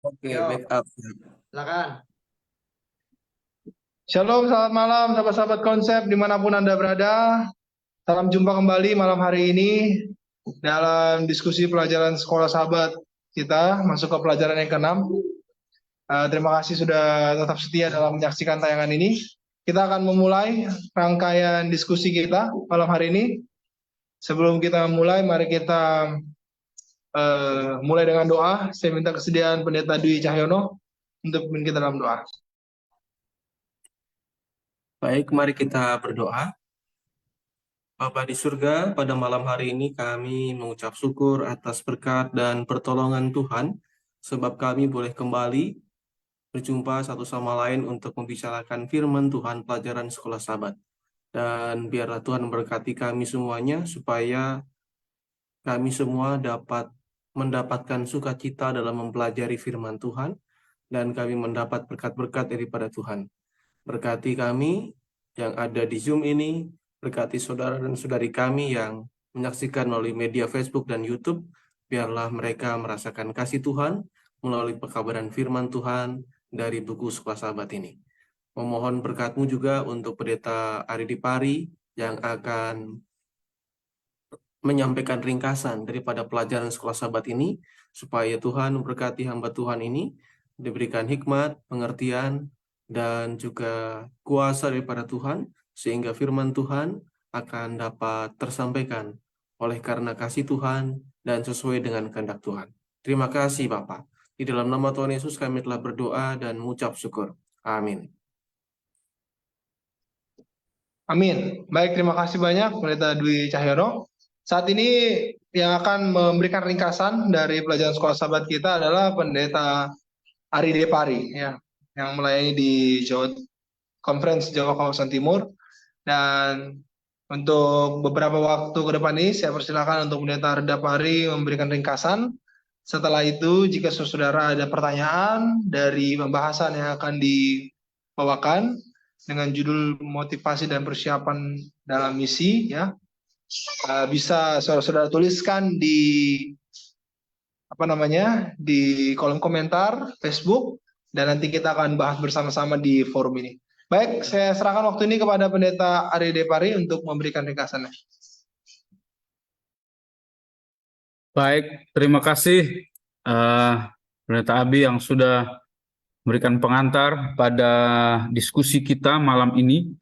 Oke, Yo, backup. silakan. Shalom, selamat malam sahabat-sahabat konsep dimanapun Anda berada. Salam jumpa kembali malam hari ini dalam diskusi pelajaran sekolah sahabat kita masuk ke pelajaran yang keenam. Terima kasih sudah tetap setia dalam menyaksikan tayangan ini. Kita akan memulai rangkaian diskusi kita malam hari ini. Sebelum kita mulai, mari kita mulai dengan doa. Saya minta kesediaan Pendeta Dwi Cahyono untuk memimpin kita dalam doa. Baik, mari kita berdoa. Bapa di surga, pada malam hari ini kami mengucap syukur atas berkat dan pertolongan Tuhan, sebab kami boleh kembali berjumpa satu sama lain untuk membicarakan firman Tuhan pelajaran sekolah Sabat. Dan biarlah Tuhan memberkati kami semuanya, supaya kami semua dapat mendapatkan sukacita dalam mempelajari firman Tuhan, dan kami mendapat berkat-berkat daripada Tuhan. Berkati kami yang ada di Zoom ini, berkati saudara dan saudari kami yang menyaksikan melalui media Facebook dan YouTube, biarlah mereka merasakan kasih Tuhan melalui pekabaran firman Tuhan dari buku Sekolah Sahabat ini. Memohon berkat-Mu juga untuk Pendeta Ari Dipari yang akan menyampaikan ringkasan daripada pelajaran Sekolah Sahabat ini, supaya Tuhan memberkati hamba Tuhan ini, diberikan hikmat, pengertian, dan juga kuasa daripada Tuhan, sehingga firman Tuhan akan dapat tersampaikan oleh karena kasih Tuhan dan sesuai dengan kehendak Tuhan. Terima kasih Bapak. Di dalam nama Tuhan Yesus kami telah berdoa dan mengucap syukur. Amin. Amin. Baik, terima kasih banyak Pendeta Dwi Cahyono. Saat ini yang akan memberikan ringkasan dari pelajaran sekolah sahabat kita adalah Pendeta Ari Depari, ya, yang melayani di Jawa Conference Jawa Kawasan Timur. Dan untuk beberapa waktu ke depan ini saya persilakan untuk Pendeta Ari Depari memberikan ringkasan. Setelah itu, jika saudara ada pertanyaan dari pembahasan yang akan dibawakan dengan judul motivasi dan persiapan dalam misi, ya, bisa saudara-saudara tuliskan di di kolom komentar Facebook, dan nanti kita akan bahas bersama-sama di forum ini. Baik, saya serahkan waktu ini kepada Pendeta Ari Depari untuk memberikan ringkasannya. Baik, terima kasih Pendeta Abi yang sudah memberikan pengantar pada diskusi kita malam ini.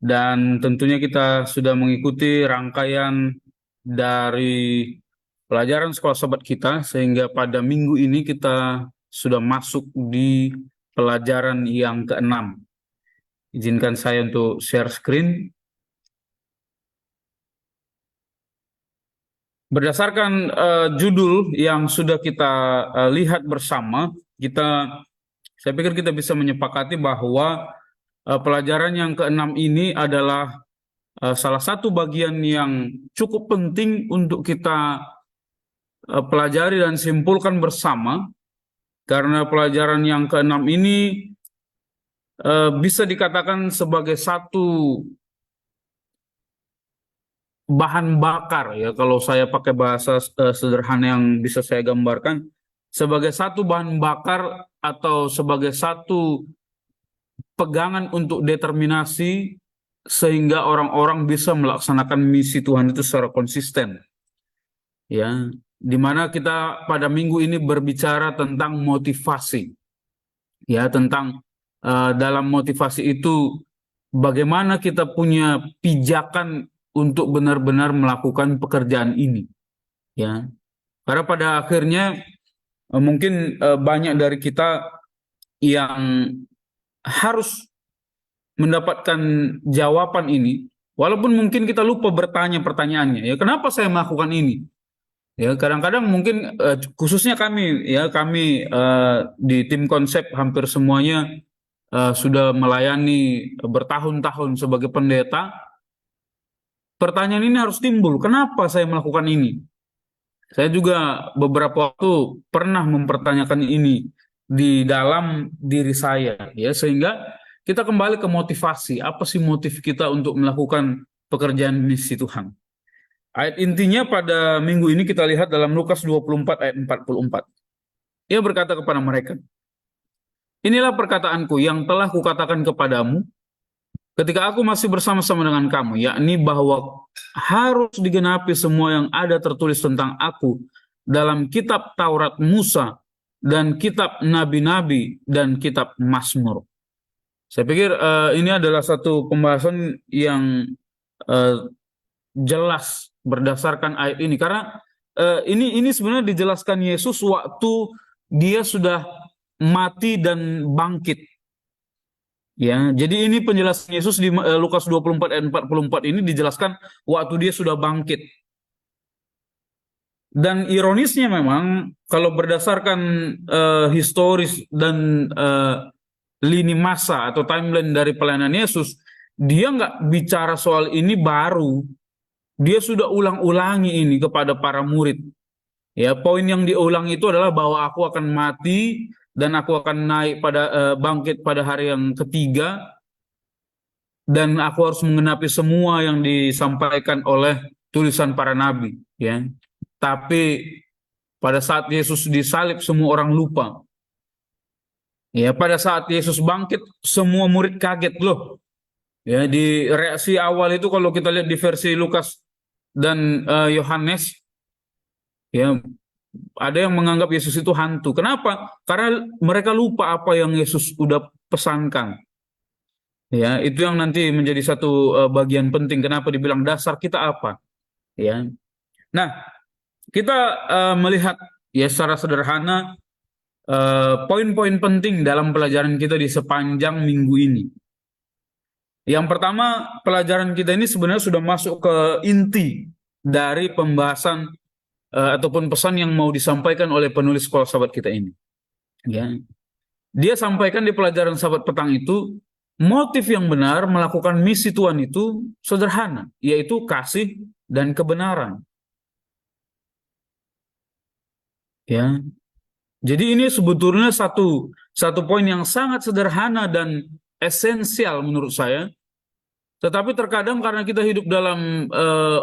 Dan tentunya kita sudah mengikuti rangkaian dari pelajaran sekolah sahabat kita, sehingga pada minggu ini kita sudah masuk di pelajaran yang keenam. Izinkan saya untuk share screen. Berdasarkan judul yang sudah kita lihat bersama, saya pikir kita bisa menyepakati bahwa pelajaran yang keenam ini adalah salah satu bagian yang cukup penting untuk kita pelajari dan simpulkan bersama, karena pelajaran yang keenam ini bisa dikatakan sebagai satu bahan bakar, ya, kalau saya pakai bahasa sederhana yang bisa saya gambarkan, sebagai satu bahan bakar atau sebagai satu pegangan untuk determinasi sehingga orang-orang bisa melaksanakan misi Tuhan itu secara konsisten. Ya, dimana kita pada minggu ini berbicara tentang motivasi. Ya, tentang dalam motivasi itu bagaimana kita punya pijakan untuk benar-benar melakukan pekerjaan ini. Ya, karena pada akhirnya mungkin banyak dari kita yang harus mendapatkan jawaban ini, walaupun mungkin kita lupa bertanya pertanyaannya, ya, kenapa saya melakukan ini? Ya, kadang-kadang mungkin khususnya kami, ya, kami di tim konsep hampir semuanya sudah melayani bertahun-tahun sebagai pendeta. Pertanyaan ini harus timbul, kenapa saya melakukan ini? Saya juga beberapa waktu pernah mempertanyakan ini di dalam diri saya, ya, sehingga kita kembali ke motivasi. Apa sih motif kita untuk melakukan pekerjaan misi Tuhan? Ayat intinya pada minggu ini kita lihat dalam Lukas 24 ayat 44. Ia berkata kepada mereka, inilah perkataanku yang telah kukatakan kepadamu ketika aku masih bersama-sama dengan kamu, yakni bahwa harus digenapi semua yang ada tertulis tentang aku dalam kitab Taurat Musa dan kitab nabi-nabi dan kitab Mazmur. Saya pikir ini adalah satu pembahasan yang eh, jelas berdasarkan ayat ini, karena ini sebenarnya dijelaskan Yesus waktu dia sudah mati dan bangkit. Ya, jadi ini penjelasan Yesus di Lukas 24 ayat 44 ini dijelaskan waktu dia sudah bangkit. Dan ironisnya memang kalau berdasarkan historis dan lini masa atau timeline dari pelayanan Yesus, dia nggak bicara soal ini baru. Dia sudah ulang-ulangi ini kepada para murid. Ya, poin yang diulang itu adalah bahwa aku akan mati dan aku akan naik pada bangkit pada hari yang ketiga, dan aku harus menggenapi semua yang disampaikan oleh tulisan para nabi. Ya, tapi pada saat Yesus disalib semua orang lupa. Ya, pada saat Yesus bangkit semua murid kaget loh. Ya, di reaksi awal itu kalau kita lihat di versi Lukas dan Yohanes, ya ada yang menganggap Yesus itu hantu. Kenapa? Karena mereka lupa apa yang Yesus udah pesankan. Ya, itu yang nanti menjadi satu bagian penting. Kenapa dibilang dasar kita apa? Ya. Nah, kita melihat ya secara sederhana poin-poin penting dalam pelajaran kita di sepanjang minggu ini. Yang pertama, pelajaran kita ini sebenarnya sudah masuk ke inti dari pembahasan ataupun pesan yang mau disampaikan oleh penulis Sekolah Sahabat kita ini. Ya. Dia sampaikan di pelajaran Sahabat Petang itu, motif yang benar melakukan misi Tuhan itu sederhana, yaitu kasih dan kebenaran. Ya. Jadi ini sebetulnya satu poin yang sangat sederhana dan esensial menurut saya. Tetapi terkadang karena kita hidup dalam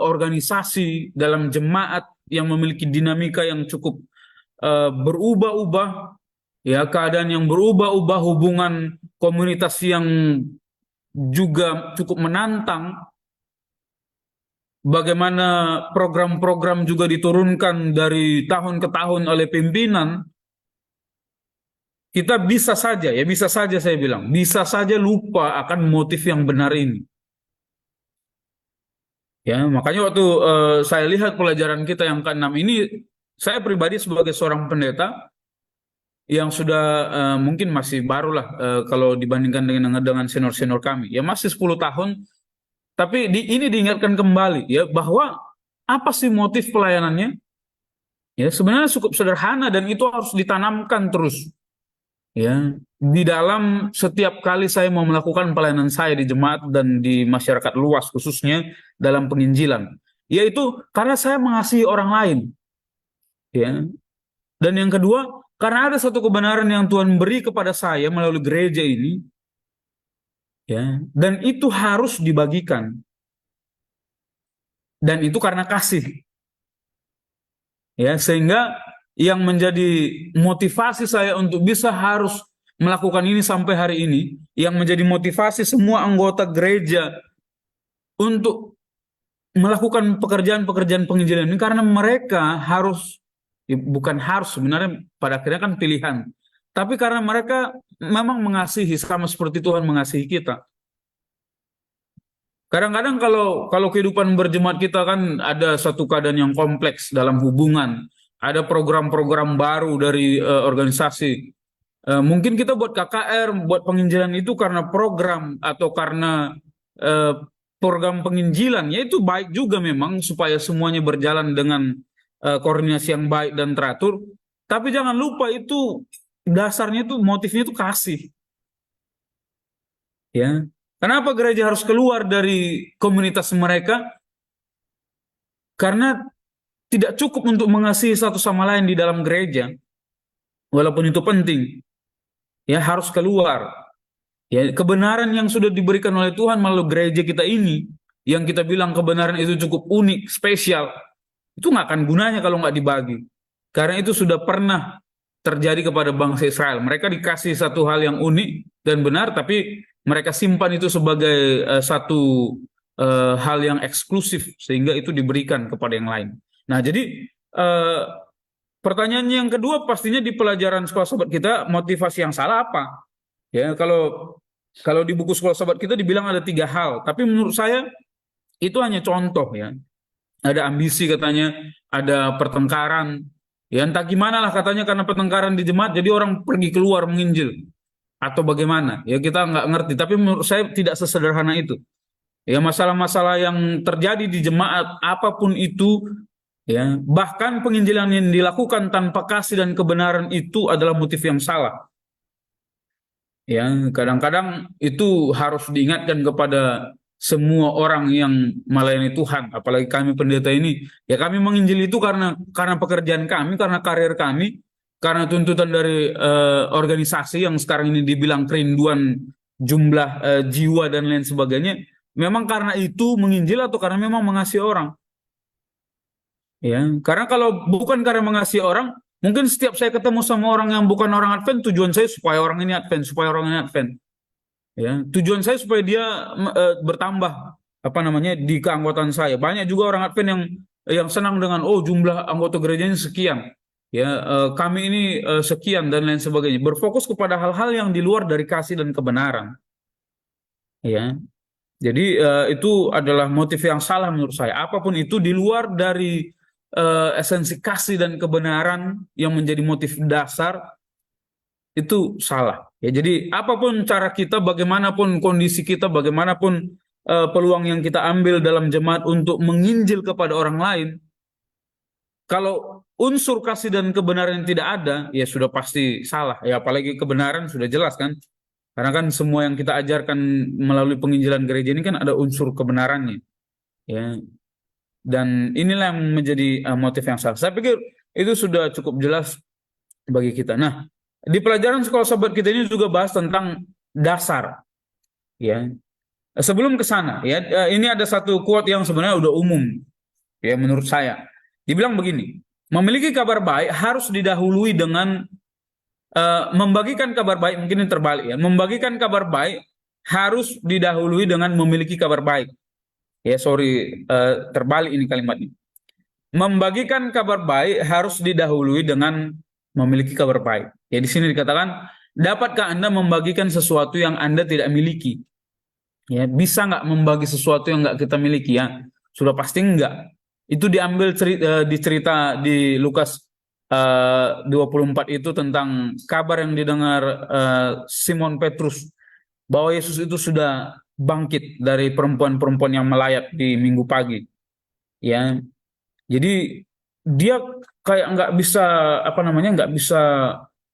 organisasi, dalam jemaat yang memiliki dinamika yang cukup berubah-ubah, ya keadaan yang berubah-ubah, hubungan komunitas yang juga cukup menantang, bagaimana program-program juga diturunkan dari tahun ke tahun oleh pimpinan, kita bisa saja saya bilang, bisa saja lupa akan motif yang benar ini. Ya, makanya waktu saya lihat pelajaran kita yang ke-6 ini, saya pribadi sebagai seorang pendeta yang sudah mungkin masih barulah kalau dibandingkan dengan senior-senior kami, ya masih 10 tahun, tapi ini diingatkan kembali ya bahwa apa sih motif pelayanannya? Ya, sebenarnya cukup sederhana dan itu harus ditanamkan terus. Ya, di dalam setiap kali saya mau melakukan pelayanan saya di jemaat dan di masyarakat luas khususnya dalam penginjilan, yaitu karena saya mengasihi orang lain. Ya. Dan yang kedua, karena ada satu kebenaran yang Tuhan beri kepada saya melalui gereja ini, ya, dan itu harus dibagikan. Dan itu karena kasih. Ya, sehingga yang menjadi motivasi saya untuk bisa harus melakukan ini sampai hari ini, yang menjadi motivasi semua anggota gereja untuk melakukan pekerjaan-pekerjaan penginjilan ini, karena mereka harus, bukan harus sebenarnya, pada akhirnya kan pilihan, tapi karena mereka memang mengasihi sama seperti Tuhan mengasihi kita. Kadang-kadang kalau kehidupan berjemaat kita kan ada satu keadaan yang kompleks dalam hubungan, ada program-program baru dari organisasi. Mungkin kita buat KKR, buat penginjilan itu karena program atau karena program penginjilan, ya itu baik juga memang supaya semuanya berjalan dengan koordinasi yang baik dan teratur. Tapi jangan lupa itu dasarnya itu motifnya itu kasih. Ya. Kenapa gereja harus keluar dari komunitas mereka? Karena tidak cukup untuk mengasihi satu sama lain di dalam gereja, walaupun itu penting. Ya, harus keluar. Ya, kebenaran yang sudah diberikan oleh Tuhan melalui gereja kita ini, yang kita bilang kebenaran itu cukup unik, spesial, itu nggak akan gunanya kalau nggak dibagi. Karena itu sudah pernah terjadi kepada bangsa Israel. Mereka dikasih satu hal yang unik dan benar, tapi mereka simpan itu sebagai satu hal yang eksklusif, sehingga itu diberikan kepada yang lain. Nah, jadi eh, pertanyaan yang kedua pastinya di pelajaran sekolah sahabat kita, motivasi yang salah apa? Ya, kalau di buku sekolah sahabat kita dibilang ada 3 hal, tapi menurut saya itu hanya contoh ya. Ada ambisi katanya, ada pertengkaran, ya entah gimana lah katanya karena pertengkaran di jemaat jadi orang pergi keluar menginjil atau bagaimana. Ya kita nggak ngerti, tapi menurut saya tidak sesederhana itu. Ya masalah-masalah yang terjadi di jemaat apapun itu, ya bahkan penginjilan yang dilakukan tanpa kasih dan kebenaran itu adalah motif yang salah. Ya, kadang-kadang itu harus diingatkan kepada semua orang yang melayani Tuhan, apalagi kami pendeta ini. Ya kami menginjil itu karena pekerjaan kami, karena karir kami, karena tuntutan dari organisasi yang sekarang ini dibilang kerinduan jumlah jiwa dan lain sebagainya. Memang karena itu menginjil atau karena memang mengasihi orang? Ya, karena kalau bukan karena mengasihi orang, mungkin setiap saya ketemu sama orang yang bukan orang Advent, tujuan saya supaya orang ini Advent, supaya orang ini Advent. Ya, tujuan saya supaya dia bertambah apa namanya di keanggotaan saya. Banyak juga orang Advent yang senang dengan jumlah anggota gerejanya sekian. Ya, kami ini sekian dan lain sebagainya. Berfokus kepada hal-hal yang di luar dari kasih dan kebenaran. Ya. Jadi itu adalah motif yang salah menurut saya. Apapun itu di luar dari esensi kasih dan kebenaran yang menjadi motif dasar itu salah. Ya, jadi apapun cara kita, bagaimanapun kondisi kita, bagaimanapun peluang yang kita ambil dalam jemaat untuk menginjil kepada orang lain, kalau unsur kasih dan kebenaran yang tidak ada, ya sudah pasti salah. Ya apalagi kebenaran sudah jelas kan. Karena kan semua yang kita ajarkan melalui penginjilan gereja ini kan ada unsur kebenarannya. Ya. Dan inilah yang menjadi motif yang salah. Saya pikir itu sudah cukup jelas bagi kita. Nah, di pelajaran sekolah sahabat kita ini juga bahas tentang dasar. Ya. Sebelum ke sana, ya, ini ada satu quote yang sebenarnya udah umum, ya menurut saya. Dibilang begini, memiliki kabar baik harus didahului dengan membagikan kabar baik, mungkin yang terbalik ya. Membagikan kabar baik harus didahului dengan memiliki kabar baik. Ya, sorry, terbalik ini kalimatnya. Membagikan kabar baik harus didahului dengan memiliki kabar baik. Ya, di sini dikatakan, dapatkah Anda membagikan sesuatu yang Anda tidak miliki? Ya, bisa nggak membagi sesuatu yang nggak kita miliki? Ya, sudah pasti enggak. Itu diambil di cerita di Lukas 24 itu tentang kabar yang didengar Simon Petrus bahwa Yesus itu sudah bangkit dari perempuan-perempuan yang melayat di minggu pagi. Ya, jadi dia kayak nggak bisa nggak bisa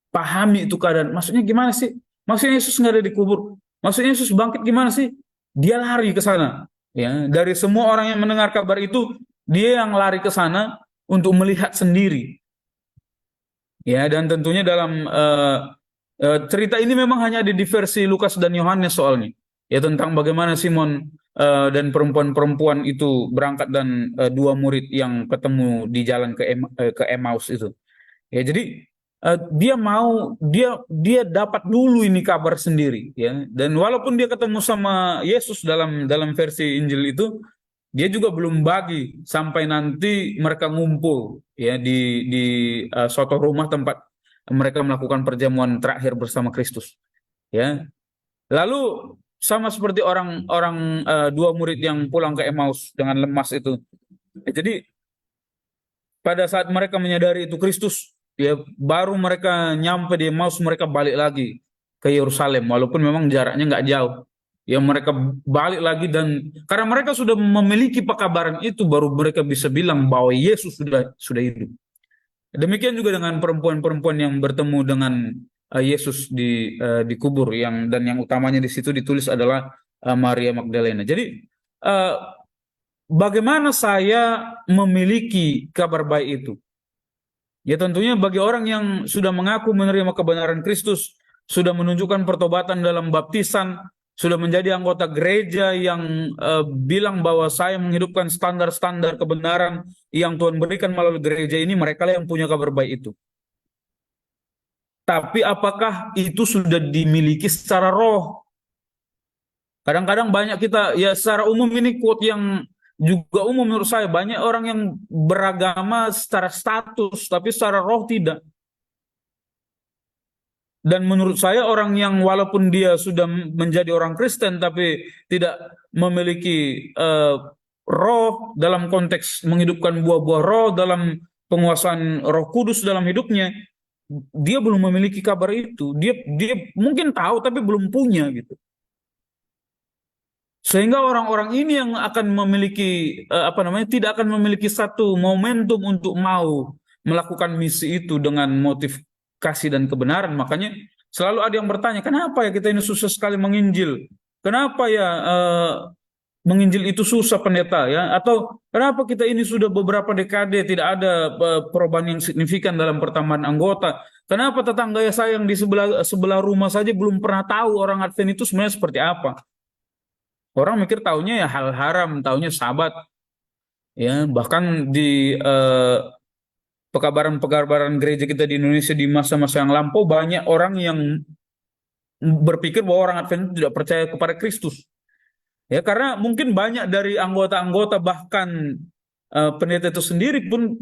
pahami itu keadaan. Maksudnya gimana sih? Maksudnya Yesus nggak ada dikubur. Maksudnya Yesus bangkit gimana sih? Dia lari ke sana. Ya, dari semua orang yang mendengar kabar itu, dia yang lari ke sana untuk melihat sendiri. Ya, dan tentunya dalam cerita ini memang hanya ada di versi Lukas dan Yohanes soalnya. Ya, tentang bagaimana Simon dan perempuan-perempuan itu berangkat dan 2 murid yang ketemu di jalan ke Emmaus itu. Ya, jadi dia dapat dulu ini kabar sendiri, ya. Dan walaupun dia ketemu sama Yesus dalam versi Injil itu, dia juga belum bagi sampai nanti mereka ngumpul ya di suatu rumah tempat mereka melakukan perjamuan terakhir bersama Kristus, ya. Lalu sama seperti orang-orang 2 murid yang pulang ke Emmaus dengan lemas itu. Jadi pada saat mereka menyadari itu Kristus, ya baru mereka nyampe di Emmaus, mereka balik lagi ke Yerusalem walaupun memang jaraknya nggak jauh. Ya mereka balik lagi dan karena mereka sudah memiliki pekabaran itu, baru mereka bisa bilang bahwa Yesus sudah hidup. Demikian juga dengan perempuan-perempuan yang bertemu dengan Yesus dikubur, dan yang utamanya di situ ditulis adalah Maria Magdalena. Jadi bagaimana saya memiliki kabar baik itu? Ya tentunya bagi orang yang sudah mengaku menerima kebenaran Kristus, sudah menunjukkan pertobatan dalam baptisan, sudah menjadi anggota gereja yang bilang bahwa saya menghidupkan standar-standar kebenaran yang Tuhan berikan melalui gereja ini, mereka yang punya kabar baik itu. Tapi apakah itu sudah dimiliki secara roh? Kadang-kadang banyak kita, ya secara umum ini quote yang juga umum menurut saya, banyak orang yang beragama secara status, tapi secara roh tidak. Dan menurut saya orang yang walaupun dia sudah menjadi orang Kristen tapi tidak memiliki roh dalam konteks menghidupkan buah-buah roh dalam penguasaan Roh Kudus dalam hidupnya, dia belum memiliki kabar itu. Dia mungkin tahu tapi belum punya gitu. Sehingga orang-orang ini yang akan memiliki tidak akan memiliki satu momentum untuk mau melakukan misi itu dengan motif kasih dan kebenaran. Makanya selalu ada yang bertanya, kenapa ya kita ini susah sekali menginjil? Kenapa ya menginjil itu susah pendeta ya? Atau kenapa kita ini sudah beberapa dekade tidak ada perubahan yang signifikan dalam pertambahan anggota? Kenapa tetangga saya yang di sebelah rumah saja belum pernah tahu orang Advent itu sebenarnya seperti apa? Orang mikir taunya ya hal haram, taunya sabat. Ya, bahkan di pekabaran-pekabaran gereja kita di Indonesia di masa-masa yang lampau banyak orang yang berpikir bahwa orang Advent itu tidak percaya kepada Kristus. Ya, karena mungkin banyak dari anggota-anggota bahkan pendeta itu sendiri pun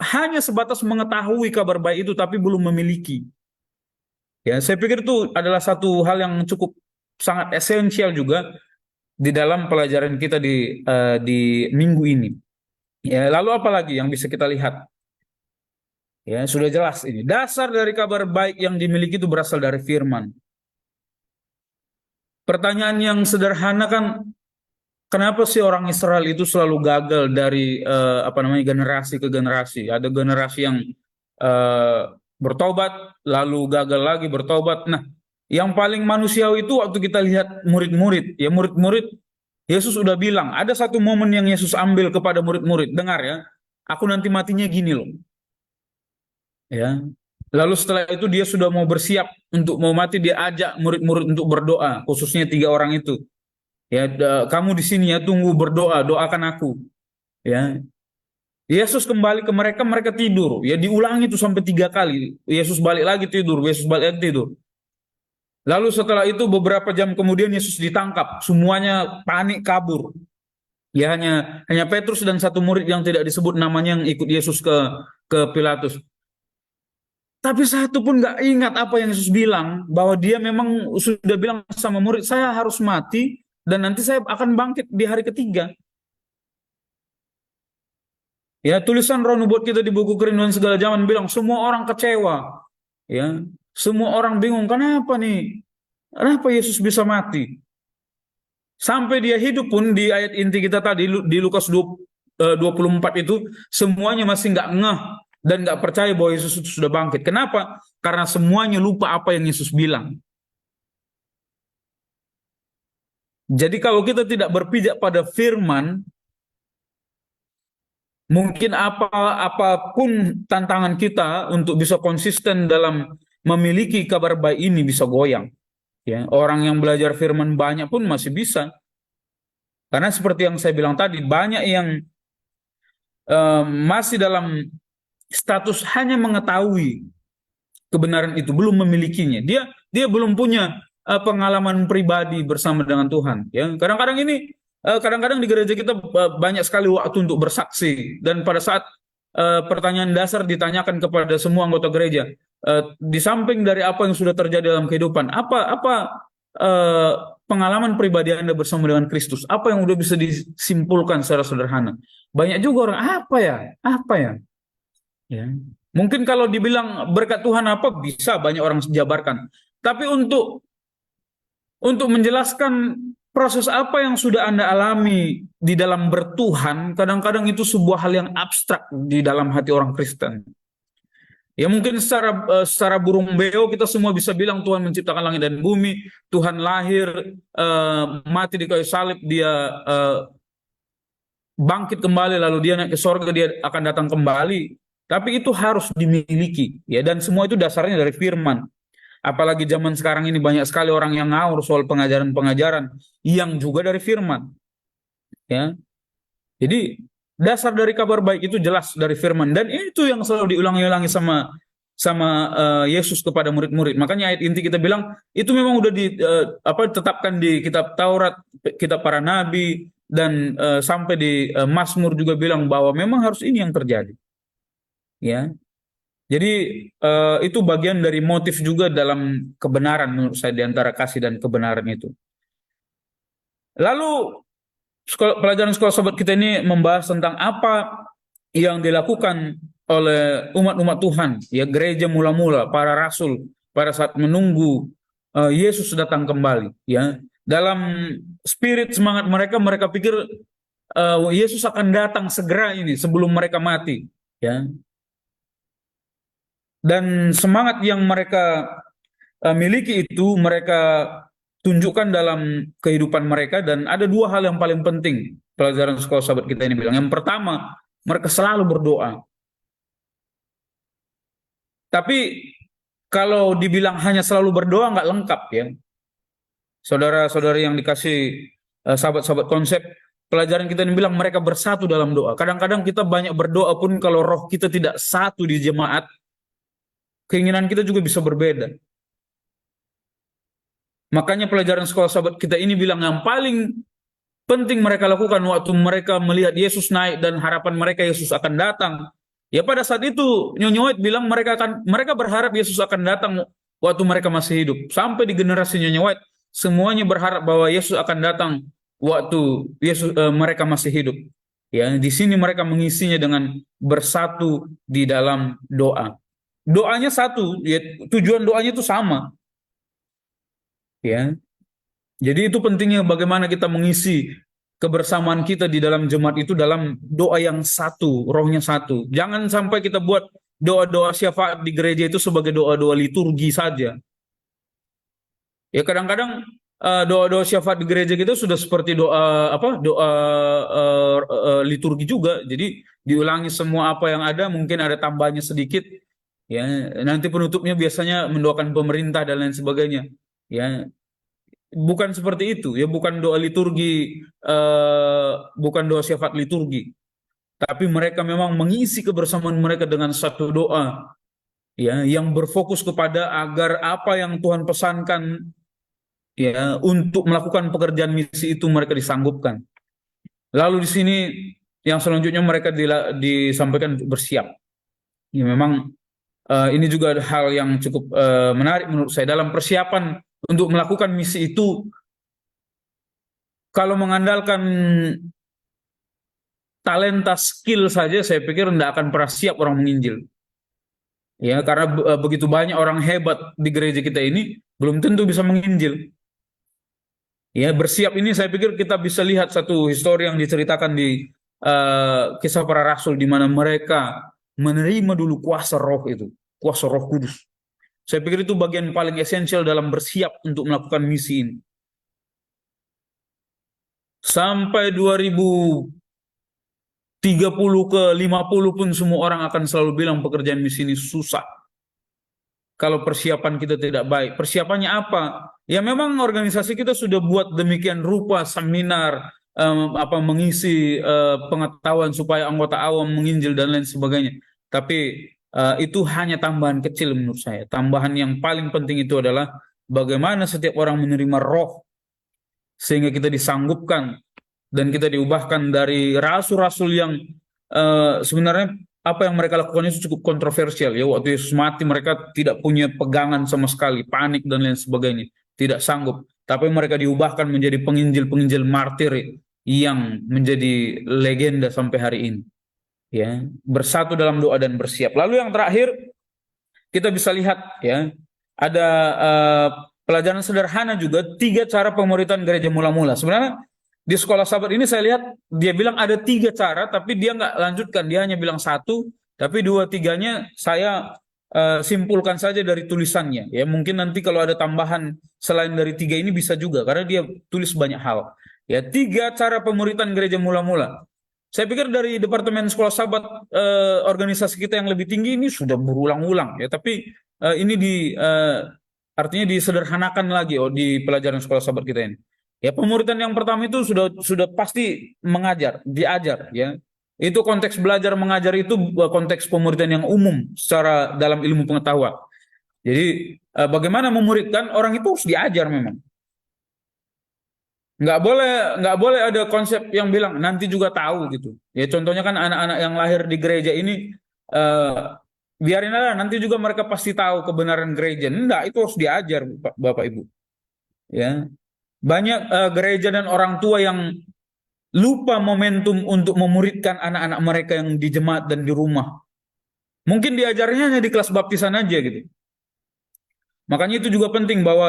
hanya sebatas mengetahui kabar baik itu tapi belum memiliki. Ya, saya pikir itu adalah satu hal yang cukup sangat esensial juga di dalam pelajaran kita di minggu ini. Ya, lalu apa lagi yang bisa kita lihat? Ya, sudah jelas ini. Dasar dari kabar baik yang dimiliki itu berasal dari firman. Pertanyaan yang sederhana kan, kenapa sih orang Israel itu selalu gagal dari generasi ke generasi? Ada generasi yang bertobat, lalu gagal lagi bertobat. Nah, yang paling manusiawi itu waktu kita lihat murid-murid. Ya, murid-murid, Yesus udah bilang, ada satu momen yang Yesus ambil kepada murid-murid. Dengar ya, aku nanti matinya gini loh. Ya. Lalu setelah itu dia sudah mau bersiap untuk mau mati, dia ajak murid-murid untuk berdoa, khususnya 3 orang itu. Ya, kamu di sini ya, tunggu berdoa, doakan aku. Ya. Yesus kembali ke mereka, mereka tidur. Ya, diulangi itu sampai 3 kali. Yesus balik lagi tidur, Yesus balik lagi tidur. Lalu setelah itu beberapa jam kemudian Yesus ditangkap, semuanya panik kabur. Ya, hanya Petrus dan satu murid yang tidak disebut namanya yang ikut Yesus ke Pilatus. Tapi satu pun nggak ingat apa yang Yesus bilang, bahwa dia memang sudah bilang sama murid, saya harus mati dan nanti saya akan bangkit di hari ketiga. Ya, tulisan Roh Nubuat kita di buku Kerinduan Segala Zaman bilang semua orang kecewa. Ya, semua orang bingung, kenapa nih? Kenapa Yesus bisa mati? Sampai dia hidup pun di ayat inti kita tadi di Lukas 24 itu semuanya masih nggak ngeh dan nggak percaya bahwa Yesus itu sudah bangkit. Kenapa? Karena semuanya lupa apa yang Yesus bilang. Jadi kalau kita tidak berpijak pada firman, mungkin apapun tantangan kita untuk bisa konsisten dalam memiliki kabar baik ini bisa goyang. Ya, orang yang belajar firman banyak pun masih bisa. Karena seperti yang saya bilang tadi, banyak yang masih dalam status hanya mengetahui kebenaran itu, belum memilikinya. Dia belum punya pengalaman pribadi bersama dengan Tuhan. Ya, kadang-kadang di gereja kita banyak sekali waktu untuk bersaksi, dan pada saat pertanyaan dasar ditanyakan kepada semua anggota gereja, di samping dari apa yang sudah terjadi dalam kehidupan, apa pengalaman pribadi Anda bersama dengan Kristus, apa yang udah bisa disimpulkan secara sederhana? Banyak juga orang, apa ya? Ya. Mungkin kalau dibilang berkat Tuhan apa, bisa banyak orang jabarkan. Tapi untuk menjelaskan proses apa yang sudah Anda alami di dalam bertuhan, kadang-kadang itu sebuah hal yang abstrak di dalam hati orang Kristen. Ya, mungkin secara burung beo kita semua bisa bilang Tuhan menciptakan langit dan bumi, Tuhan lahir, mati di kayu salib, dia bangkit kembali, lalu dia naik ke sorga, dia akan datang kembali. Tapi itu harus dimiliki, ya, dan semua itu dasarnya dari firman. Apalagi zaman sekarang ini banyak sekali orang yang ngawur soal pengajaran-pengajaran yang juga dari firman. Ya. Jadi dasar dari kabar baik itu jelas dari firman, dan itu yang selalu diulangi-ulangi sama sama Yesus kepada murid-murid. Makanya ayat inti kita bilang itu memang udah ditetapkan di kitab Taurat, kitab para nabi, dan sampai di Mazmur juga bilang bahwa memang harus ini yang terjadi. Ya, jadi itu bagian dari motif juga dalam kebenaran menurut saya, di antara kasih dan kebenaran itu. Lalu pelajaran sekolah sahabat kita ini membahas tentang apa yang dilakukan oleh umat-umat Tuhan, ya, gereja mula-mula, para rasul pada saat menunggu Yesus datang kembali, ya. Dalam spirit semangat mereka, mereka pikir Yesus akan datang segera ini sebelum mereka mati, ya. Dan semangat yang mereka miliki itu mereka tunjukkan dalam kehidupan mereka, dan ada dua hal yang paling penting pelajaran sekolah sahabat kita ini bilang. Yang pertama, mereka selalu berdoa. Tapi kalau dibilang hanya selalu berdoa nggak lengkap, ya. Saudara-saudari yang dikasih sahabat-sahabat konsep, pelajaran kita ini bilang mereka bersatu dalam doa. Kadang-kadang kita banyak berdoa pun kalau roh kita tidak satu di jemaat, keinginan kita juga bisa berbeda. Makanya pelajaran sekolah sahabat kita ini bilang yang paling penting mereka lakukan waktu mereka melihat Yesus naik dan harapan mereka Yesus akan datang. Ya pada saat itu Nyonya White bilang mereka berharap Yesus akan datang waktu mereka masih hidup. Sampai di generasi Nyonya White semuanya berharap bahwa Yesus akan datang waktu mereka masih hidup. Ya, di sini mereka mengisinya dengan bersatu di dalam doa. Doanya satu, ya, tujuan doanya itu sama. Ya. Jadi itu pentingnya bagaimana kita mengisi kebersamaan kita di dalam jemaat itu dalam doa yang satu, rohnya satu. Jangan sampai kita buat doa-doa syafaat di gereja itu sebagai doa-doa liturgi saja. Ya, kadang-kadang doa-doa syafaat di gereja kita sudah seperti doa liturgi juga. Jadi diulangi semua apa yang ada, mungkin ada tambahannya sedikit. Ya, nanti penutupnya biasanya mendoakan pemerintah dan lain sebagainya. Ya, bukan seperti itu, ya, bukan doa liturgi, bukan doa syafaat liturgi, tapi mereka memang mengisi kebersamaan mereka dengan satu doa, ya, yang berfokus kepada agar apa yang Tuhan pesankan, ya, untuk melakukan pekerjaan misi itu mereka disanggupkan. Lalu di sini yang selanjutnya mereka disampaikan bersiap. Ya, memang ini juga ada hal yang cukup menarik menurut saya dalam persiapan untuk melakukan misi itu. Kalau mengandalkan talenta, skill saja, saya pikir tidak akan pernah siap orang menginjil. Ya, karena begitu banyak orang hebat di gereja kita ini belum tentu bisa menginjil. Ya, bersiap ini saya pikir kita bisa lihat satu histori yang diceritakan di Kisah Para Rasul, di mana mereka menerima dulu kuasa roh itu, kuasa Roh Kudus. Saya pikir itu bagian paling esensial dalam bersiap untuk melakukan misi ini. Sampai 2030 ke 50 pun semua orang akan selalu bilang pekerjaan misi ini susah. Kalau persiapan kita tidak baik. Persiapannya apa? Ya memang organisasi kita sudah buat demikian rupa seminar, mengisi pengetahuan supaya anggota awam menginjil dan lain sebagainya. Tapi itu hanya tambahan kecil menurut saya. Tambahan yang paling penting itu adalah bagaimana setiap orang menerima roh sehingga kita disanggupkan dan kita diubahkan dari rasul-rasul yang sebenarnya apa yang mereka lakukan itu cukup kontroversial, ya. Waktu Yesus mati mereka tidak punya pegangan sama sekali, panik dan lain sebagainya, tidak sanggup. Tapi mereka diubahkan menjadi penginjil-penginjil martir yang menjadi legenda sampai hari ini. Ya, bersatu dalam doa dan bersiap. Lalu yang terakhir kita bisa lihat, ya, ada pelajaran sederhana juga, 3 cara pemuritan gereja mula-mula. Sebenarnya di sekolah sahabat ini saya lihat dia bilang ada 3 cara, tapi dia nggak lanjutkan, dia hanya bilang 1, tapi 2-3-nya saya simpulkan saja dari tulisannya. Ya, mungkin nanti kalau ada tambahan selain dari 3 ini bisa juga, karena dia tulis banyak hal. Ya, 3 cara pemuritan gereja mula-mula. Saya pikir dari Departemen Sekolah Sahabat, organisasi kita yang lebih tinggi ini sudah berulang-ulang, ya. Tapi ini artinya disederhanakan lagi di pelajaran Sekolah Sahabat kita ini. Ya, pemuritan yang pertama itu sudah pasti diajar, ya. Itu konteks belajar mengajar itu konteks pemuridan yang umum secara dalam ilmu pengetahuan. Jadi bagaimana memuridkan orang itu harus diajar memang. Nggak boleh ada konsep yang bilang nanti juga tahu gitu. Ya contohnya kan anak-anak yang lahir di gereja ini eh, biarin aja nanti juga mereka pasti tahu kebenaran gereja. Enggak, itu harus diajar Bapak Ibu. Ya. Banyak gereja dan orang tua yang lupa momentum untuk memuridkan anak-anak mereka yang di jemaat dan di rumah. Mungkin diajarnya hanya di kelas baptisan aja gitu. Makanya itu juga penting bahwa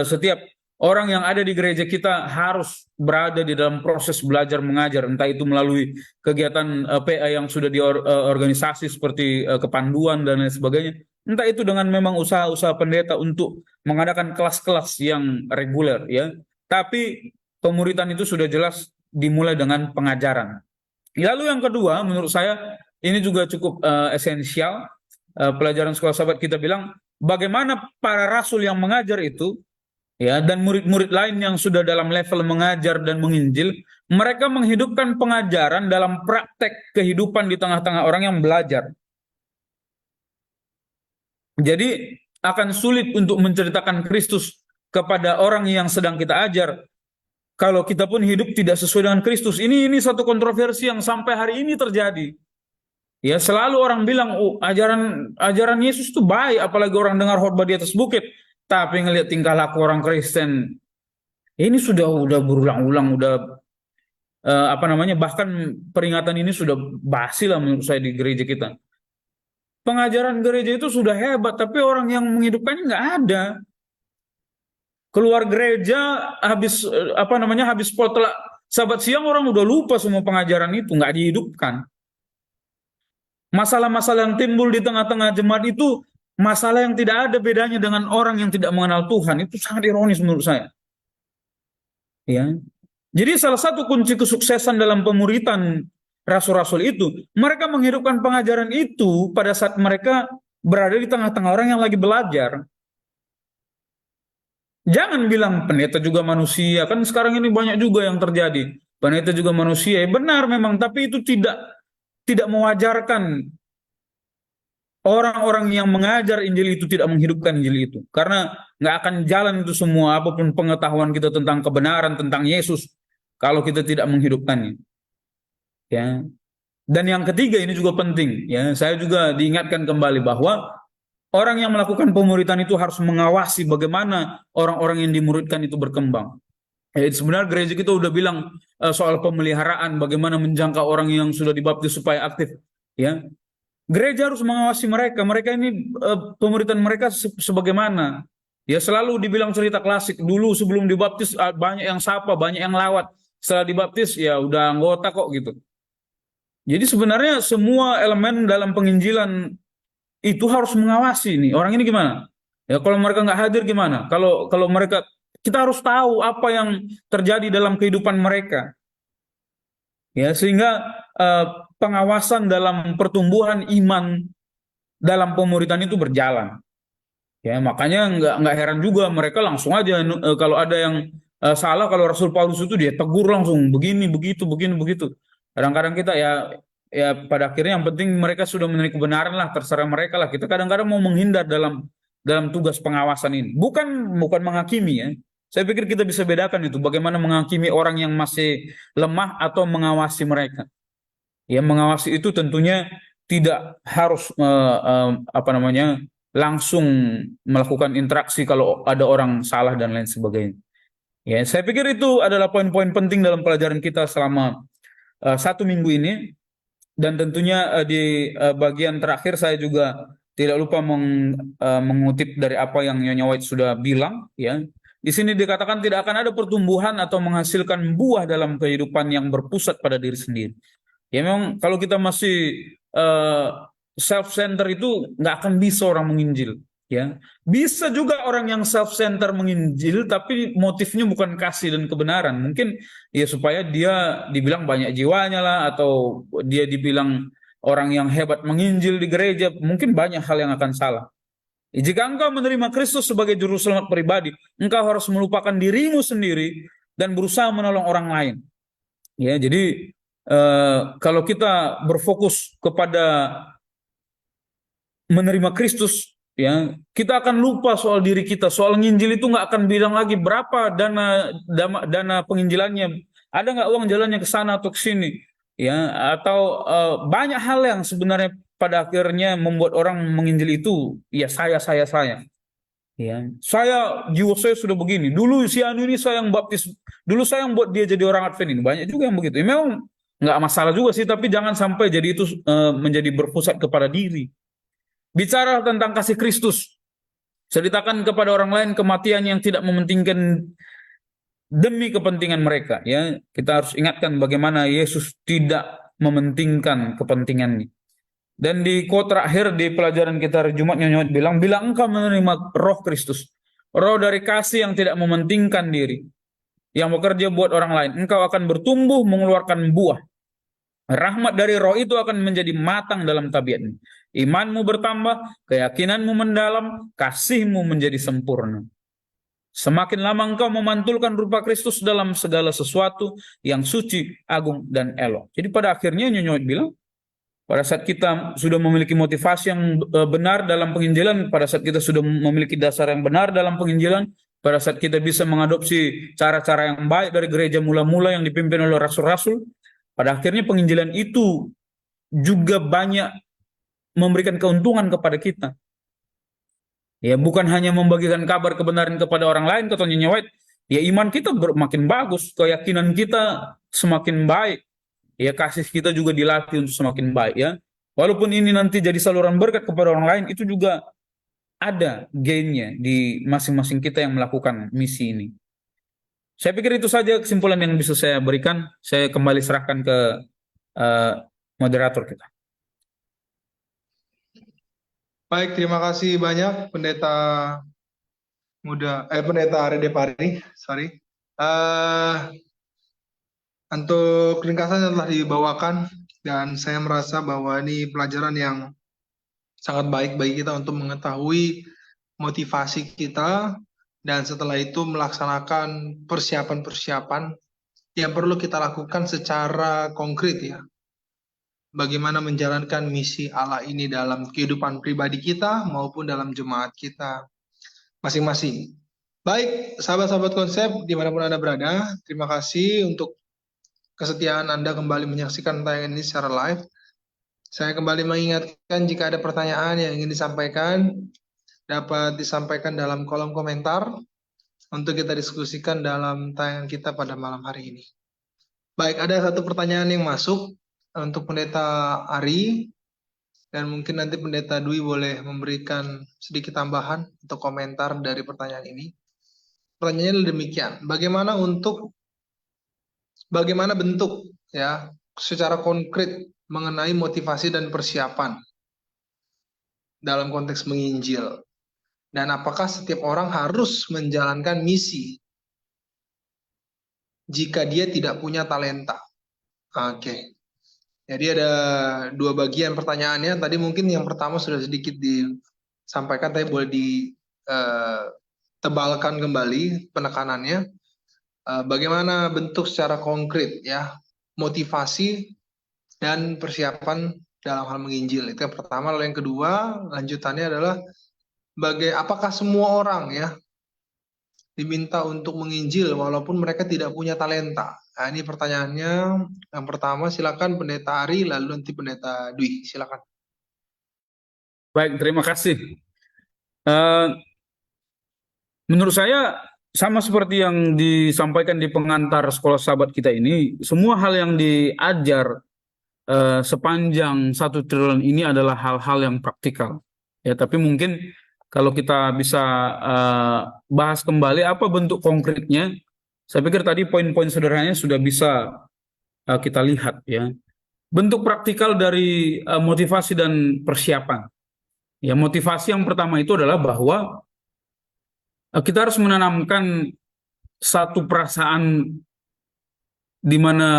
setiap orang yang ada di gereja kita harus berada di dalam proses belajar mengajar, entah itu melalui kegiatan PA yang sudah diorganisasi seperti kepanduan dan lain sebagainya, entah itu dengan memang usaha-usaha pendeta untuk mengadakan kelas-kelas yang reguler ya. Tapi pemuridan itu sudah jelas dimulai dengan pengajaran. Lalu yang kedua, menurut saya ini juga cukup esensial. Pelajaran sekolah sahabat kita bilang bagaimana para rasul yang mengajar itu ya dan murid-murid lain yang sudah dalam level mengajar dan menginjil, mereka menghidupkan pengajaran dalam praktek kehidupan di tengah-tengah orang yang belajar. Jadi akan sulit untuk menceritakan Kristus kepada orang yang sedang kita ajar kalau kita pun hidup tidak sesuai dengan Kristus. Ini satu kontroversi yang sampai hari ini terjadi. Ya, selalu orang bilang, oh, ajaran Yesus itu baik, apalagi orang dengar khotbah di atas bukit. Tapi ngelihat tingkah laku orang Kristen, ini udah berulang-ulang, apa namanya, bahkan peringatan ini sudah basi lah menurut saya di gereja kita. Pengajaran gereja itu sudah hebat, tapi orang yang menghidupkannya nggak ada. Keluar gereja habis potluck Sabat siang orang udah lupa semua pengajaran itu, nggak dihidupkan. Masalah-masalah yang timbul di tengah-tengah jemaat itu masalah yang tidak ada bedanya dengan orang yang tidak mengenal Tuhan. Itu sangat ironis menurut saya. Ya. Jadi salah satu kunci kesuksesan dalam pemuritan rasul-rasul itu, mereka menghidupkan pengajaran itu pada saat mereka berada di tengah-tengah orang yang lagi belajar. Jangan bilang pendeta juga manusia, kan sekarang ini banyak juga yang terjadi. Pendeta juga manusia, ya benar memang, tapi itu tidak mewajarkan orang-orang yang mengajar Injil itu tidak menghidupkan Injil itu. Karena nggak akan jalan itu semua, apapun pengetahuan kita tentang kebenaran, tentang Yesus, kalau kita tidak menghidupkannya. Ya. Dan yang ketiga ini juga penting. Ya, saya juga diingatkan kembali bahwa orang yang melakukan pemuritan itu harus mengawasi bagaimana orang-orang yang dimuridkan itu berkembang. Sebenarnya gereja kita udah bilang soal pemeliharaan, bagaimana menjangkau orang yang sudah dibaptis supaya aktif. Ya, gereja harus mengawasi mereka. Mereka ini pemuritan mereka sebagaimana. Ya selalu dibilang cerita klasik. Dulu sebelum dibaptis banyak yang sapa, banyak yang lawat. Setelah dibaptis ya udah anggota kok gitu. Jadi sebenarnya semua elemen dalam penginjilan itu harus mengawasi nih. Orang ini gimana? Ya kalau mereka nggak hadir gimana? Kalau mereka, kita harus tahu apa yang terjadi dalam kehidupan mereka. Ya, sehingga pengawasan dalam pertumbuhan iman dalam pemuritan itu berjalan. Ya, makanya nggak heran juga mereka langsung aja kalau ada yang salah, kalau Rasul Paulus itu dia tegur langsung begini begitu begini begitu. Kadang-kadang kita ya pada akhirnya yang penting mereka sudah menerima kebenaran lah, terserah mereka lah. Kita kadang-kadang mau menghindar dalam tugas pengawasan ini. Bukan menghakimi ya. Saya pikir kita bisa bedakan itu, bagaimana menghakimi orang yang masih lemah atau mengawasi mereka. Ya, mengawasi itu tentunya tidak harus langsung melakukan interaksi kalau ada orang salah dan lain sebagainya. Ya, saya pikir itu adalah poin-poin penting dalam pelajaran kita selama 1 minggu ini. Dan tentunya di bagian terakhir saya juga tidak lupa mengutip dari apa yang Nyonya White sudah bilang. Ya, di sini dikatakan tidak akan ada pertumbuhan atau menghasilkan buah dalam kehidupan yang berpusat pada diri sendiri. Ya memang kalau kita masih self-center itu nggak akan bisa orang menginjil. Ya, bisa juga orang yang self-center menginjil tapi motifnya bukan kasih dan kebenaran. Mungkin ya supaya dia dibilang banyak jiwanya lah, atau dia dibilang orang yang hebat menginjil di gereja. Mungkin banyak hal yang akan salah. Jika engkau menerima Kristus sebagai juru selamat pribadi, engkau harus melupakan dirimu sendiri dan berusaha menolong orang lain. Ya, jadi kalau kita berfokus kepada menerima Kristus, ya kita akan lupa soal diri kita. Soal nginjil itu nggak akan bilang lagi berapa dana penginjilannya, ada nggak uang jalannya ke sana atau ke sini, ya, atau banyak hal yang sebenarnya pada akhirnya membuat orang menginjil itu ya saya. Ya, jiwa saya sudah begini. Dulu si Anu ini saya yang baptis, dulu saya yang buat dia jadi orang Advent ini. Banyak juga yang begitu. Ya, memang nggak masalah juga sih, tapi jangan sampai jadi itu menjadi berpusat kepada diri. Bicara tentang kasih Kristus, ceritakan kepada orang lain kematian yang tidak mementingkan demi kepentingan mereka. Ya, kita harus ingatkan bagaimana Yesus tidak mementingkan kepentingannya. Dan di quote terakhir di pelajaran kita hari Jumat, Nyonya bilang, bila engkau menerima roh Kristus, roh dari kasih yang tidak mementingkan diri, yang bekerja buat orang lain, engkau akan bertumbuh mengeluarkan buah. Rahmat dari roh itu akan menjadi matang dalam tabiatmu. Imanmu bertambah, keyakinanmu mendalam, kasihmu menjadi sempurna. Semakin lama engkau memantulkan rupa Kristus dalam segala sesuatu yang suci, agung, dan elok. Jadi pada akhirnya Nyonya bilang, pada saat kita sudah memiliki motivasi yang benar dalam penginjilan, pada saat kita sudah memiliki dasar yang benar dalam penginjilan, pada saat kita bisa mengadopsi cara-cara yang baik dari gereja mula-mula yang dipimpin oleh rasul-rasul, pada akhirnya penginjilan itu juga banyak memberikan keuntungan kepada kita. Ya, bukan hanya membagikan kabar kebenaran kepada orang lain, kata Nyonya White, ya iman kita makin bagus, keyakinan kita semakin baik, ya kasih kita juga dilatih untuk semakin baik, ya. Walaupun ini nanti jadi saluran berkat kepada orang lain, itu juga ada gainnya di masing-masing kita yang melakukan misi ini. Saya pikir itu saja kesimpulan yang bisa saya berikan. Saya kembali serahkan ke moderator kita. Baik, terima kasih banyak Pendeta Ari Depari, sorry. Untuk ringkasan yang telah dibawakan, dan saya merasa bahwa ini pelajaran yang sangat baik bagi kita untuk mengetahui motivasi kita, dan setelah itu melaksanakan persiapan-persiapan yang perlu kita lakukan secara konkret, ya. Bagaimana menjalankan misi Allah ini dalam kehidupan pribadi kita maupun dalam jemaat kita masing-masing. Baik, sahabat-sahabat konsep dimanapun Anda berada, terima kasih untuk kesetiaan Anda kembali menyaksikan tayangan ini secara live. Saya kembali mengingatkan jika ada pertanyaan yang ingin disampaikan, dapat disampaikan dalam kolom komentar untuk kita diskusikan dalam tayangan kita pada malam hari ini. Baik, ada satu pertanyaan yang masuk untuk Pendeta Ari, dan mungkin nanti Pendeta Dwi boleh memberikan sedikit tambahan atau komentar dari pertanyaan ini. Pertanyaannya demikian, bagaimana bentuk, ya, secara konkret mengenai motivasi dan persiapan dalam konteks menginjil, dan apakah setiap orang harus menjalankan misi jika dia tidak punya talenta? Oke. Jadi ada dua bagian pertanyaannya. Tadi mungkin yang pertama sudah sedikit disampaikan, tapi boleh ditebalkan kembali penekanannya. Bagaimana bentuk secara konkret, ya, motivasi dan persiapan dalam hal menginjil. Itu yang pertama. Lalu yang kedua, lanjutannya adalah apakah semua orang, ya, diminta untuk menginjil walaupun mereka tidak punya talenta? Nah, ini pertanyaannya. Yang pertama, silakan Pendeta Ari, lalu nanti Pendeta Dwi, silakan. Baik, terima kasih. Menurut saya sama seperti yang disampaikan di pengantar sekolah sahabat kita ini, semua hal yang diajar sepanjang 1 triwulan ini adalah hal-hal yang praktikal. Ya, tapi mungkin kalau kita bisa bahas kembali apa bentuk konkretnya, saya pikir tadi poin-poin sederhananya sudah bisa kita lihat, ya. Bentuk praktikal dari motivasi dan persiapan. Ya, motivasi yang pertama itu adalah bahwa kita harus menanamkan satu perasaan di mana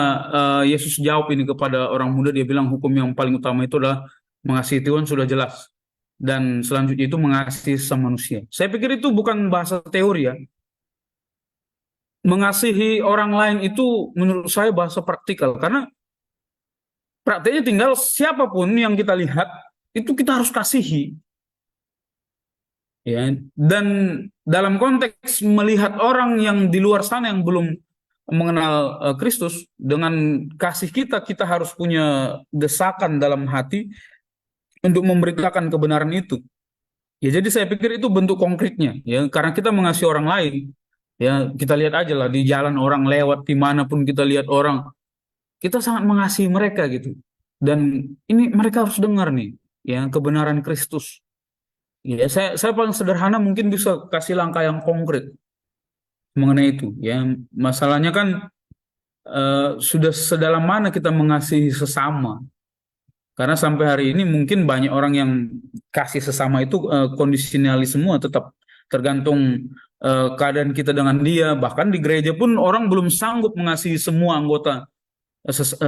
Yesus jawab ini kepada orang muda. Dia bilang hukum yang paling utama itu adalah mengasihi Tuhan, sudah jelas. Dan selanjutnya itu mengasihi sama manusia. Saya pikir itu bukan bahasa teori, ya. Mengasihi orang lain itu menurut saya bahasa praktikal, karena prakteknya tinggal siapapun yang kita lihat itu kita harus kasihi, ya. Dan dalam konteks melihat orang yang di luar sana yang belum mengenal Kristus, dengan kasih kita harus punya desakan dalam hati untuk memberitakan kebenaran itu. Ya, jadi saya pikir itu bentuk konkretnya, ya, karena kita mengasihi orang lain. Ya, kita lihat aja lah di jalan orang lewat dimanapun kita lihat orang, kita sangat mengasihi mereka gitu. Dan ini mereka harus dengar nih, ya, kebenaran Kristus. Ya, saya paling sederhana mungkin bisa kasih langkah yang konkret mengenai itu. Ya, masalahnya kan sudah sedalam mana kita mengasihi sesama. Karena sampai hari ini mungkin banyak orang yang kasih sesama itu kondisionalis semua, tetap tergantung keadaan kita dengan dia. Bahkan di gereja pun orang belum sanggup mengasihi semua anggota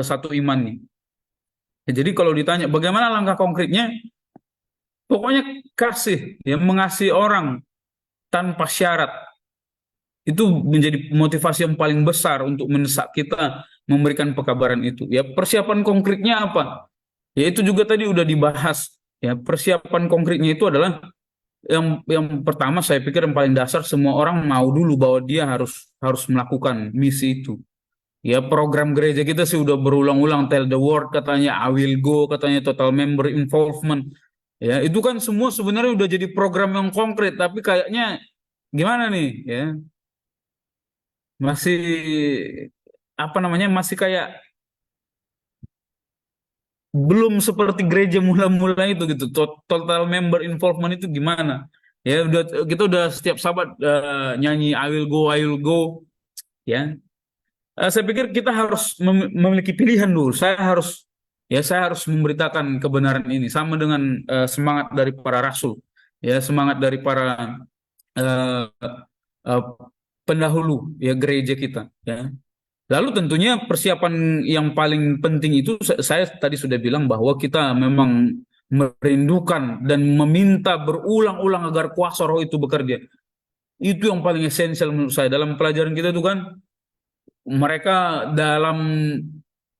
satu iman nih. Ya, jadi kalau ditanya bagaimana langkah konkretnya, pokoknya kasih, ya, mengasihi orang tanpa syarat. Itu menjadi motivasi yang paling besar untuk mendesak kita memberikan pekabaran itu. Ya, persiapan konkretnya apa? Ya, itu juga tadi udah dibahas. Ya, persiapan konkretnya itu adalah yang pertama, saya pikir yang paling dasar, semua orang mau dulu bahwa dia harus melakukan misi itu. Ya, program gereja kita sih udah berulang-ulang, tell the world katanya, I will go katanya, total member involvement. Ya, itu kan semua sebenarnya udah jadi program yang konkret, tapi kayaknya gimana nih, ya, masih apa namanya, masih kayak belum seperti gereja mula-mula itu gitu. Total member involvement itu gimana? Ya, kita udah setiap sahabat nyanyi I will go, ya. Saya pikir kita harus memiliki pilihan dulu. Saya harus memberitakan kebenaran ini sama dengan semangat dari para rasul, ya, semangat dari para eh, eh, pendahulu, ya, gereja kita, ya. Lalu tentunya persiapan yang paling penting itu saya tadi sudah bilang bahwa kita memang merindukan dan meminta berulang-ulang agar kuasa roh itu bekerja. Itu yang paling esensial menurut saya. Dalam pelajaran kita itu kan mereka dalam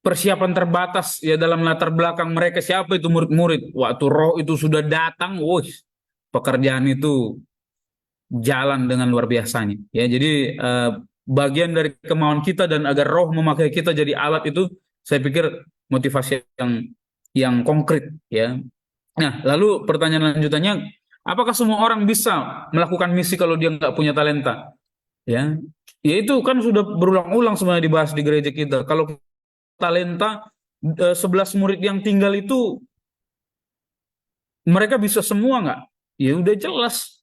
persiapan terbatas, ya, dalam latar belakang mereka siapa itu murid-murid. Waktu roh itu sudah datang, pekerjaan itu jalan dengan luar biasanya. Ya, jadi bagian dari kemauan kita dan agar roh memakai kita jadi alat itu, saya pikir motivasi yang konkret, ya. Nah, lalu pertanyaan lanjutannya, apakah semua orang bisa melakukan misi kalau dia nggak punya talenta? Ya, ya itu kan sudah berulang-ulang sebenarnya dibahas di gereja kita. Kalau talenta 11 murid yang tinggal itu mereka bisa semua nggak? Ya udah jelas.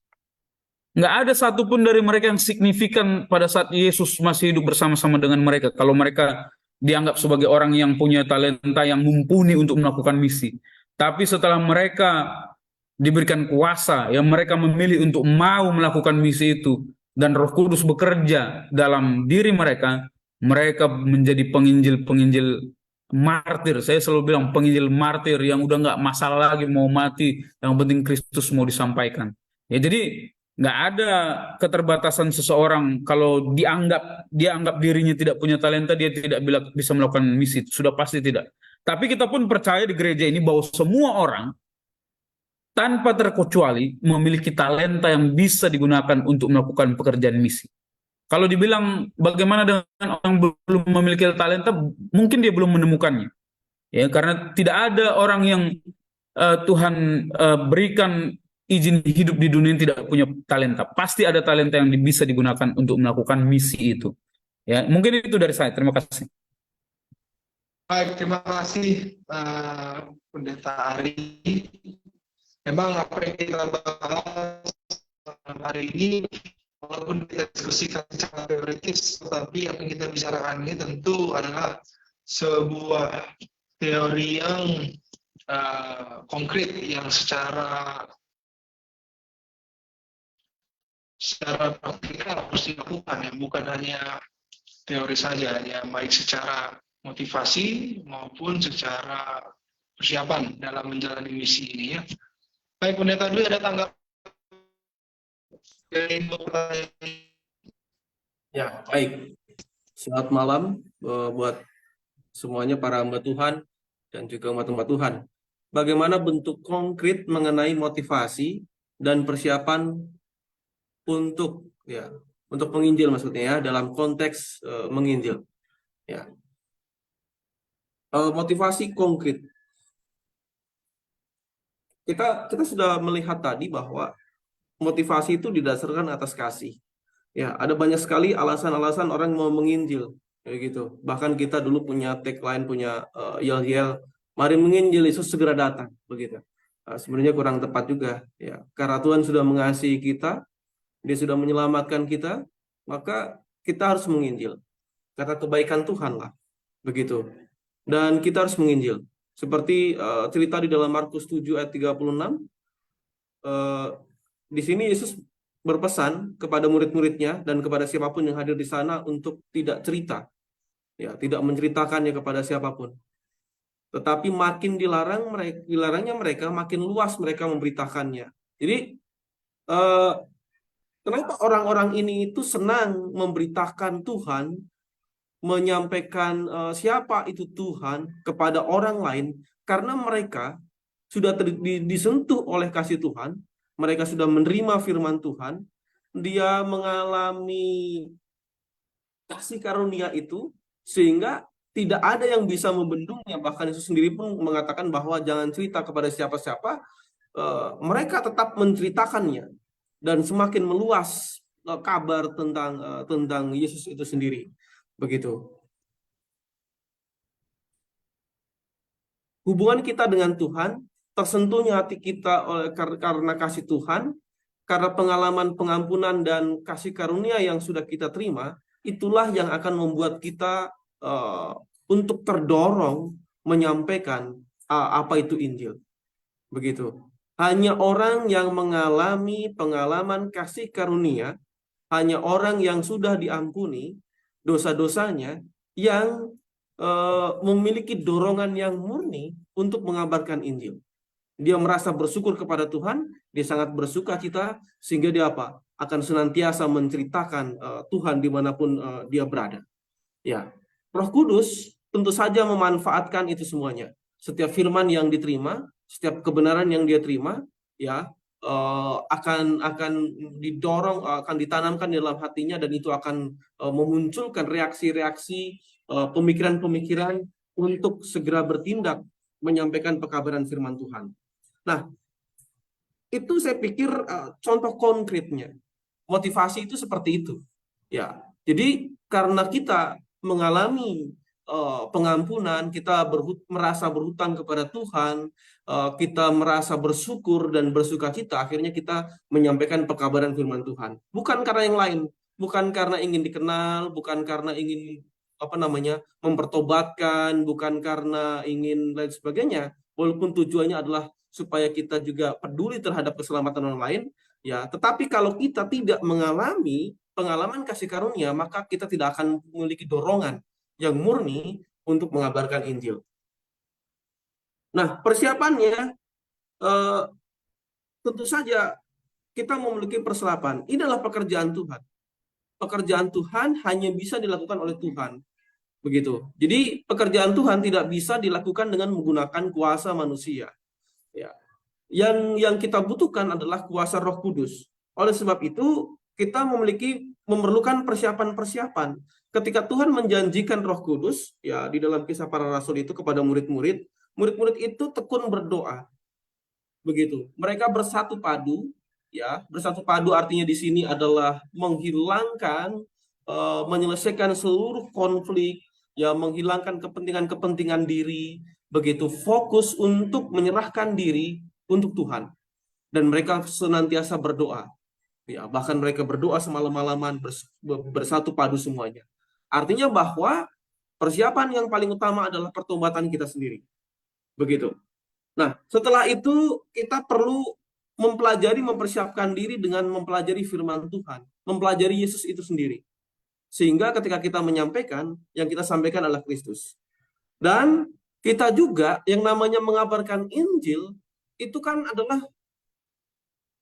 Nggak ada satupun dari mereka yang signifikan pada saat Yesus masih hidup bersama-sama dengan mereka. Kalau mereka dianggap sebagai orang yang punya talenta yang mumpuni untuk melakukan misi. Tapi setelah mereka diberikan kuasa, yang mereka memilih untuk mau melakukan misi itu, dan Roh Kudus bekerja dalam diri mereka, mereka menjadi penginjil-penginjil martir. Saya selalu bilang penginjil martir yang udah nggak masalah lagi mau mati, yang penting Kristus mau disampaikan. Ya, jadi nggak ada keterbatasan seseorang kalau dianggap dirinya tidak punya talenta, dia tidak bisa melakukan misi. Sudah pasti tidak. Tapi kita pun percaya di gereja ini bahwa semua orang tanpa terkecuali memiliki talenta yang bisa digunakan untuk melakukan pekerjaan misi. Kalau dibilang bagaimana dengan orang yang belum memiliki talenta, mungkin dia belum menemukannya. Ya, karena tidak ada orang yang Tuhan berikan izin hidup di dunia yang tidak punya talenta. Pasti ada talenta yang bisa digunakan untuk melakukan misi itu. Ya, mungkin itu dari saya. Terima kasih. Baik, terima kasih Pendeta Ari. Memang apa yang kita bahas hari ini, walaupun kita diskusikan secara teoritis, tetapi apa yang kita bicarakan ini tentu adalah sebuah teori yang konkret, yang secara praktikal harus dilakukan, ya, bukan hanya teori saja, ya, baik secara motivasi maupun secara persiapan dalam menjalani misi ini, ya. Baik, Pendeta Dwi, ada tanggapan dari pertanyaan? Ya, baik. Selamat malam buat semuanya para hamba Tuhan. dan juga umat-umat Tuhan. Bagaimana bentuk konkret mengenai motivasi dan persiapan untuk menginjil maksudnya ya, dalam konteks menginjil. Ya. Motivasi konkret. Kita sudah melihat tadi bahwa motivasi itu didasarkan atas kasih. Ya, ada banyak sekali alasan-alasan orang mau menginjil, kayak gitu. Bahkan kita dulu punya tagline, punya yel-yel, mari menginjil, Yesus segera datang, begitu. Sebenarnya kurang tepat juga, ya. Karena Tuhan sudah mengasihi kita, Dia sudah menyelamatkan kita, maka kita harus menginjil. Karena kebaikan Tuhan lah, begitu. Dan kita harus menginjil. Seperti cerita di dalam Markus 7 ayat 36, di sini Yesus berpesan kepada murid-muridnya dan kepada siapapun yang hadir di sana untuk tidak cerita, ya, tidak menceritakannya kepada siapapun. Tetapi makin dilarangnya mereka, makin luas mereka memberitakannya. Jadi kenapa orang-orang ini itu senang memberitakan Tuhan, menyampaikan siapa itu Tuhan kepada orang lain? Karena mereka sudah disentuh oleh kasih Tuhan, mereka sudah menerima firman Tuhan, dia mengalami kasih karunia itu, sehingga tidak ada yang bisa membendungnya. Bahkan Yesus sendiri pun mengatakan bahwa jangan cerita kepada siapa-siapa. Mereka tetap menceritakannya, dan semakin meluas kabar tentang Yesus itu sendiri. Begitu. Hubungan kita dengan Tuhan, tersentuhnya hati kita karena kasih Tuhan, karena pengalaman pengampunan dan kasih karunia yang sudah kita terima, itulah yang akan membuat kita untuk terdorong menyampaikan apa itu Injil. Begitu. Hanya orang yang mengalami pengalaman kasih karunia, hanya orang yang sudah diampuni dosa-dosanya, yang memiliki dorongan yang murni untuk mengabarkan Injil. Dia merasa bersyukur kepada Tuhan, dia sangat bersuka cita, sehingga dia akan senantiasa menceritakan Tuhan dimanapun dia berada. Ya, Roh Kudus tentu saja memanfaatkan itu semuanya. Setiap firman yang diterima, setiap kebenaran yang dia terima, ya, akan didorong, akan ditanamkan di dalam hatinya, dan itu akan memunculkan reaksi-reaksi, pemikiran-pemikiran untuk segera bertindak menyampaikan pekabaran firman Tuhan. Nah, itu saya pikir contoh konkretnya. Motivasi itu seperti itu. Ya, jadi karena kita mengalami pengampunan, kita merasa berhutang kepada Tuhan, kita merasa bersyukur dan bersukacita, akhirnya kita menyampaikan pekabaran firman Tuhan. Bukan karena yang lain, bukan karena ingin dikenal, bukan karena ingin mempertobatkan, bukan karena ingin lain sebagainya, walaupun tujuannya adalah supaya kita juga peduli terhadap keselamatan orang lain, ya. Tetapi kalau kita tidak mengalami pengalaman kasih karunia, maka kita tidak akan memiliki dorongan yang murni untuk mengabarkan Injil. Nah, persiapannya tentu saja kita memiliki persiapan. Ini adalah pekerjaan Tuhan. Pekerjaan Tuhan hanya bisa dilakukan oleh Tuhan. Begitu. Jadi pekerjaan Tuhan tidak bisa dilakukan dengan menggunakan kuasa manusia. Ya. Yang kita butuhkan adalah kuasa Roh Kudus. Oleh sebab itu, kita memerlukan persiapan-persiapan. Ketika Tuhan menjanjikan Roh Kudus, ya, di dalam Kisah Para Rasul itu kepada murid-murid itu tekun berdoa. Begitu. Mereka bersatu padu, ya. Bersatu padu artinya di sini adalah menghilangkan, menyelesaikan seluruh konflik, ya, menghilangkan kepentingan-kepentingan diri, begitu, fokus untuk menyerahkan diri untuk Tuhan. Dan mereka senantiasa berdoa. Ya, bahkan mereka berdoa semalam-malaman, bersatu padu semuanya. Artinya bahwa persiapan yang paling utama adalah pertobatan kita sendiri. Begitu. Nah, setelah itu kita perlu mempersiapkan diri dengan mempelajari firman Tuhan, mempelajari Yesus itu sendiri. Sehingga ketika kita menyampaikan, yang kita sampaikan adalah Kristus. Dan kita juga yang namanya mengabarkan Injil, itu kan adalah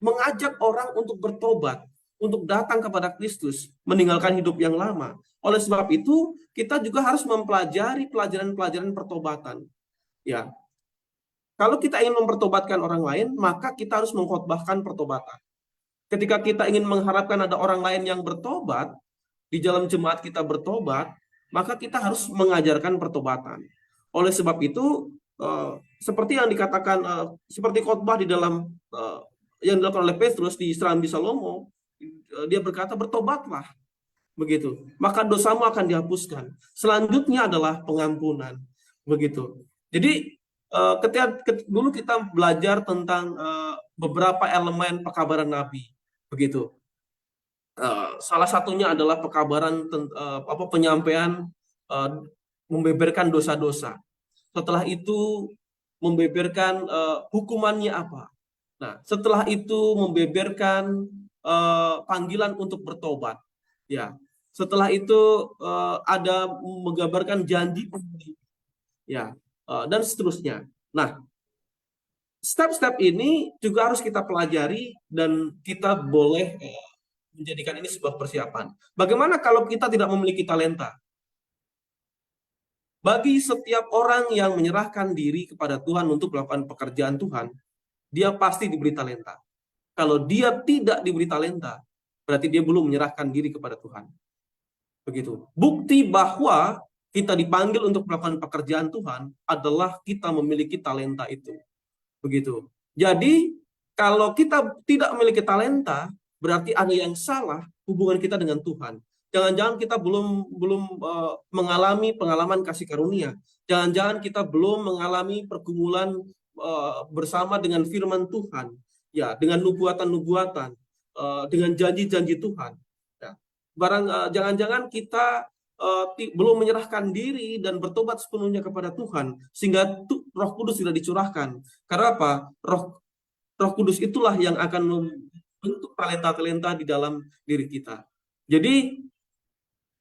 mengajak orang untuk bertobat, untuk datang kepada Kristus, meninggalkan hidup yang lama. Oleh sebab itu, kita juga harus mempelajari pelajaran-pelajaran pertobatan. Ya, kalau kita ingin mempertobatkan orang lain, maka kita harus mengkhotbahkan pertobatan. Ketika kita ingin mengharapkan ada orang lain yang bertobat, di dalam jemaat kita bertobat, maka kita harus mengajarkan pertobatan. Oleh sebab itu, seperti yang dikatakan, seperti khotbah di dalam yang dilakukan oleh Petrus di Serambi Salomo, dia berkata, bertobatlah, begitu. Maka dosamu akan dihapuskan. Selanjutnya adalah pengampunan, begitu. Jadi dulu kita belajar tentang beberapa elemen pekabaran Nabi, begitu. Salah satunya adalah pekabaran penyampaian, membeberkan dosa-dosa. Setelah itu membeberkan hukumannya apa. Nah, setelah itu membeberkan panggilan untuk bertobat. Ya, setelah itu ada menggambarkan janji penghuni. Ya, dan seterusnya. Nah, step-step ini juga harus kita pelajari dan kita boleh menjadikan ini sebuah persiapan. Bagaimana kalau kita tidak memiliki talenta? Bagi setiap orang yang menyerahkan diri kepada Tuhan untuk melakukan pekerjaan Tuhan, dia pasti diberi talenta. Kalau dia tidak diberi talenta, berarti dia belum menyerahkan diri kepada Tuhan. Begitu. Bukti bahwa kita dipanggil untuk melakukan pekerjaan Tuhan adalah kita memiliki talenta itu. Begitu. Jadi, kalau kita tidak memiliki talenta, berarti ada yang salah hubungan kita dengan Tuhan. Jangan-jangan kita belum mengalami pengalaman kasih karunia. Jangan-jangan kita belum mengalami pergumulan bersama dengan firman Tuhan, ya, dengan nubuatan-nubuatan, dengan janji-janji Tuhan. Ya. Jangan-jangan kita belum menyerahkan diri dan bertobat sepenuhnya kepada Tuhan, sehingga Roh Kudus tidak dicurahkan. Karena apa? Roh Kudus itulah yang akan membentuk talenta-talenta di dalam diri kita. Jadi,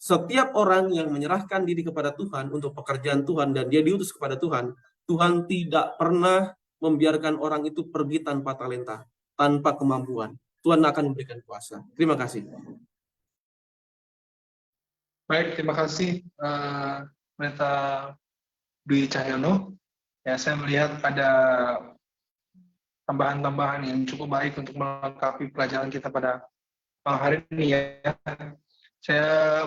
setiap orang yang menyerahkan diri kepada Tuhan untuk pekerjaan Tuhan dan dia diutus kepada Tuhan, Tuhan tidak pernah membiarkan orang itu pergi tanpa talenta, tanpa kemampuan. Tuhan akan memberikan kuasa. Terima kasih. Baik, terima kasih Pendeta Dwi Cahyono. Ya, saya melihat ada tambahan-tambahan yang cukup baik untuk melengkapi pelajaran kita pada malam hari ini ya. Saya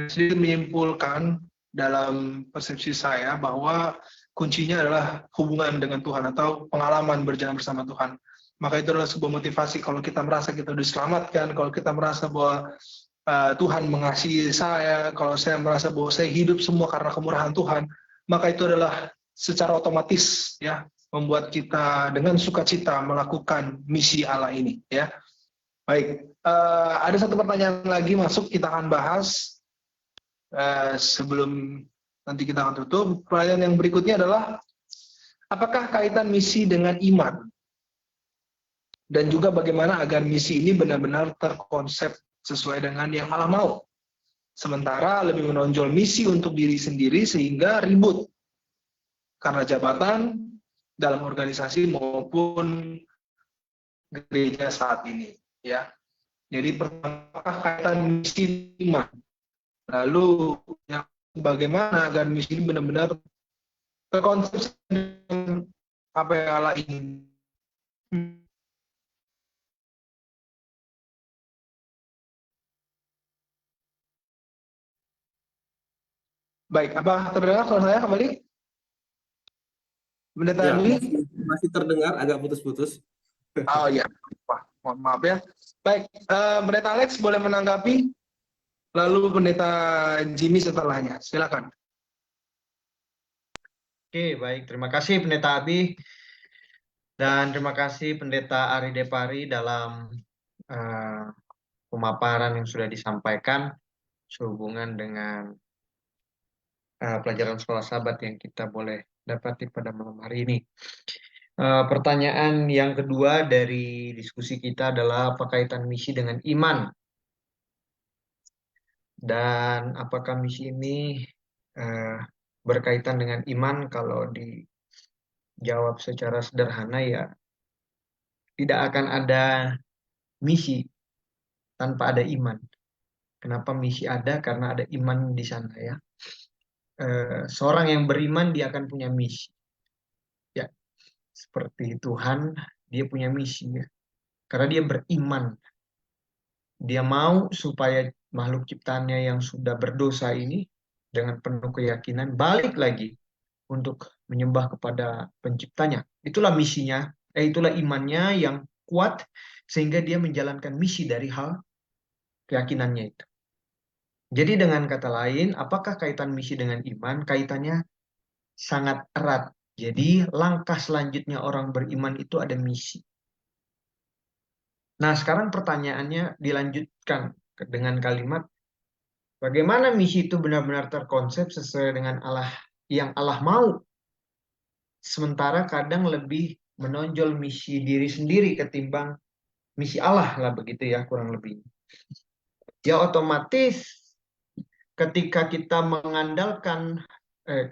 sedikit menyimpulkan dalam persepsi saya bahwa kuncinya adalah hubungan dengan Tuhan atau pengalaman berjalan bersama Tuhan. Maka itu adalah sebuah motivasi kalau kita merasa kita sudah diselamatkan, kalau kita merasa bahwa Tuhan mengasihi saya, kalau saya merasa bahwa saya hidup semua karena kemurahan Tuhan, maka itu adalah secara otomatis ya membuat kita dengan sukacita melakukan misi Allah ini ya. Baik, ada satu pertanyaan lagi masuk, kita akan bahas sebelum nanti kita akan tutup. Pertanyaan yang berikutnya adalah, apakah kaitan misi dengan iman? Dan juga bagaimana agar misi ini benar-benar terkonsep sesuai dengan yang Allah mau. Sementara lebih menonjol misi untuk diri sendiri sehingga ribut karena jabatan dalam organisasi maupun gereja saat ini. Ya, jadi pertama, kaitan misi iman. Lalu yang bagaimana agar misi ini benar-benar terkonsep dengan apa yang Allah ingin. Baik, apa terdengar suara saya kembali? Pendeta Ya, Dwi? masih terdengar agak putus-putus. Oh ya, mohon maaf ya. Baik, Pendeta Alex boleh menanggapi, lalu Pendeta Jimmy setelahnya. Silakan. Oke, baik. Terima kasih Pendeta Abi dan terima kasih Pendeta Ari Depari dalam pemaparan yang sudah disampaikan sehubungan dengan pelajaran sekolah Sabat yang kita boleh dapati pada malam hari ini. Pertanyaan yang kedua dari diskusi kita adalah apa kaitan misi dengan iman? Dan apakah misi ini berkaitan dengan iman? Kalau dijawab secara sederhana ya tidak akan ada misi tanpa ada iman. Kenapa misi ada? Karena ada iman di sana ya. seorang yang beriman dia akan punya misi. Ya, seperti Tuhan, dia punya misi ya. Karena dia beriman. Dia mau supaya makhluk ciptaannya yang sudah berdosa ini dengan penuh keyakinan balik lagi untuk menyembah kepada penciptanya. Itulah misinya, itulah imannya yang kuat sehingga dia menjalankan misi dari hal keyakinannya itu. Jadi dengan kata lain, apakah kaitan misi dengan iman? Kaitannya sangat erat. Jadi langkah selanjutnya orang beriman itu ada misi. Nah, sekarang pertanyaannya dilanjutkan dengan kalimat, bagaimana misi itu benar-benar terkonsep sesuai dengan Allah yang Allah mau? Sementara kadang lebih menonjol misi diri sendiri ketimbang misi Allah lah begitu ya kurang lebih. Ya otomatis ketika kita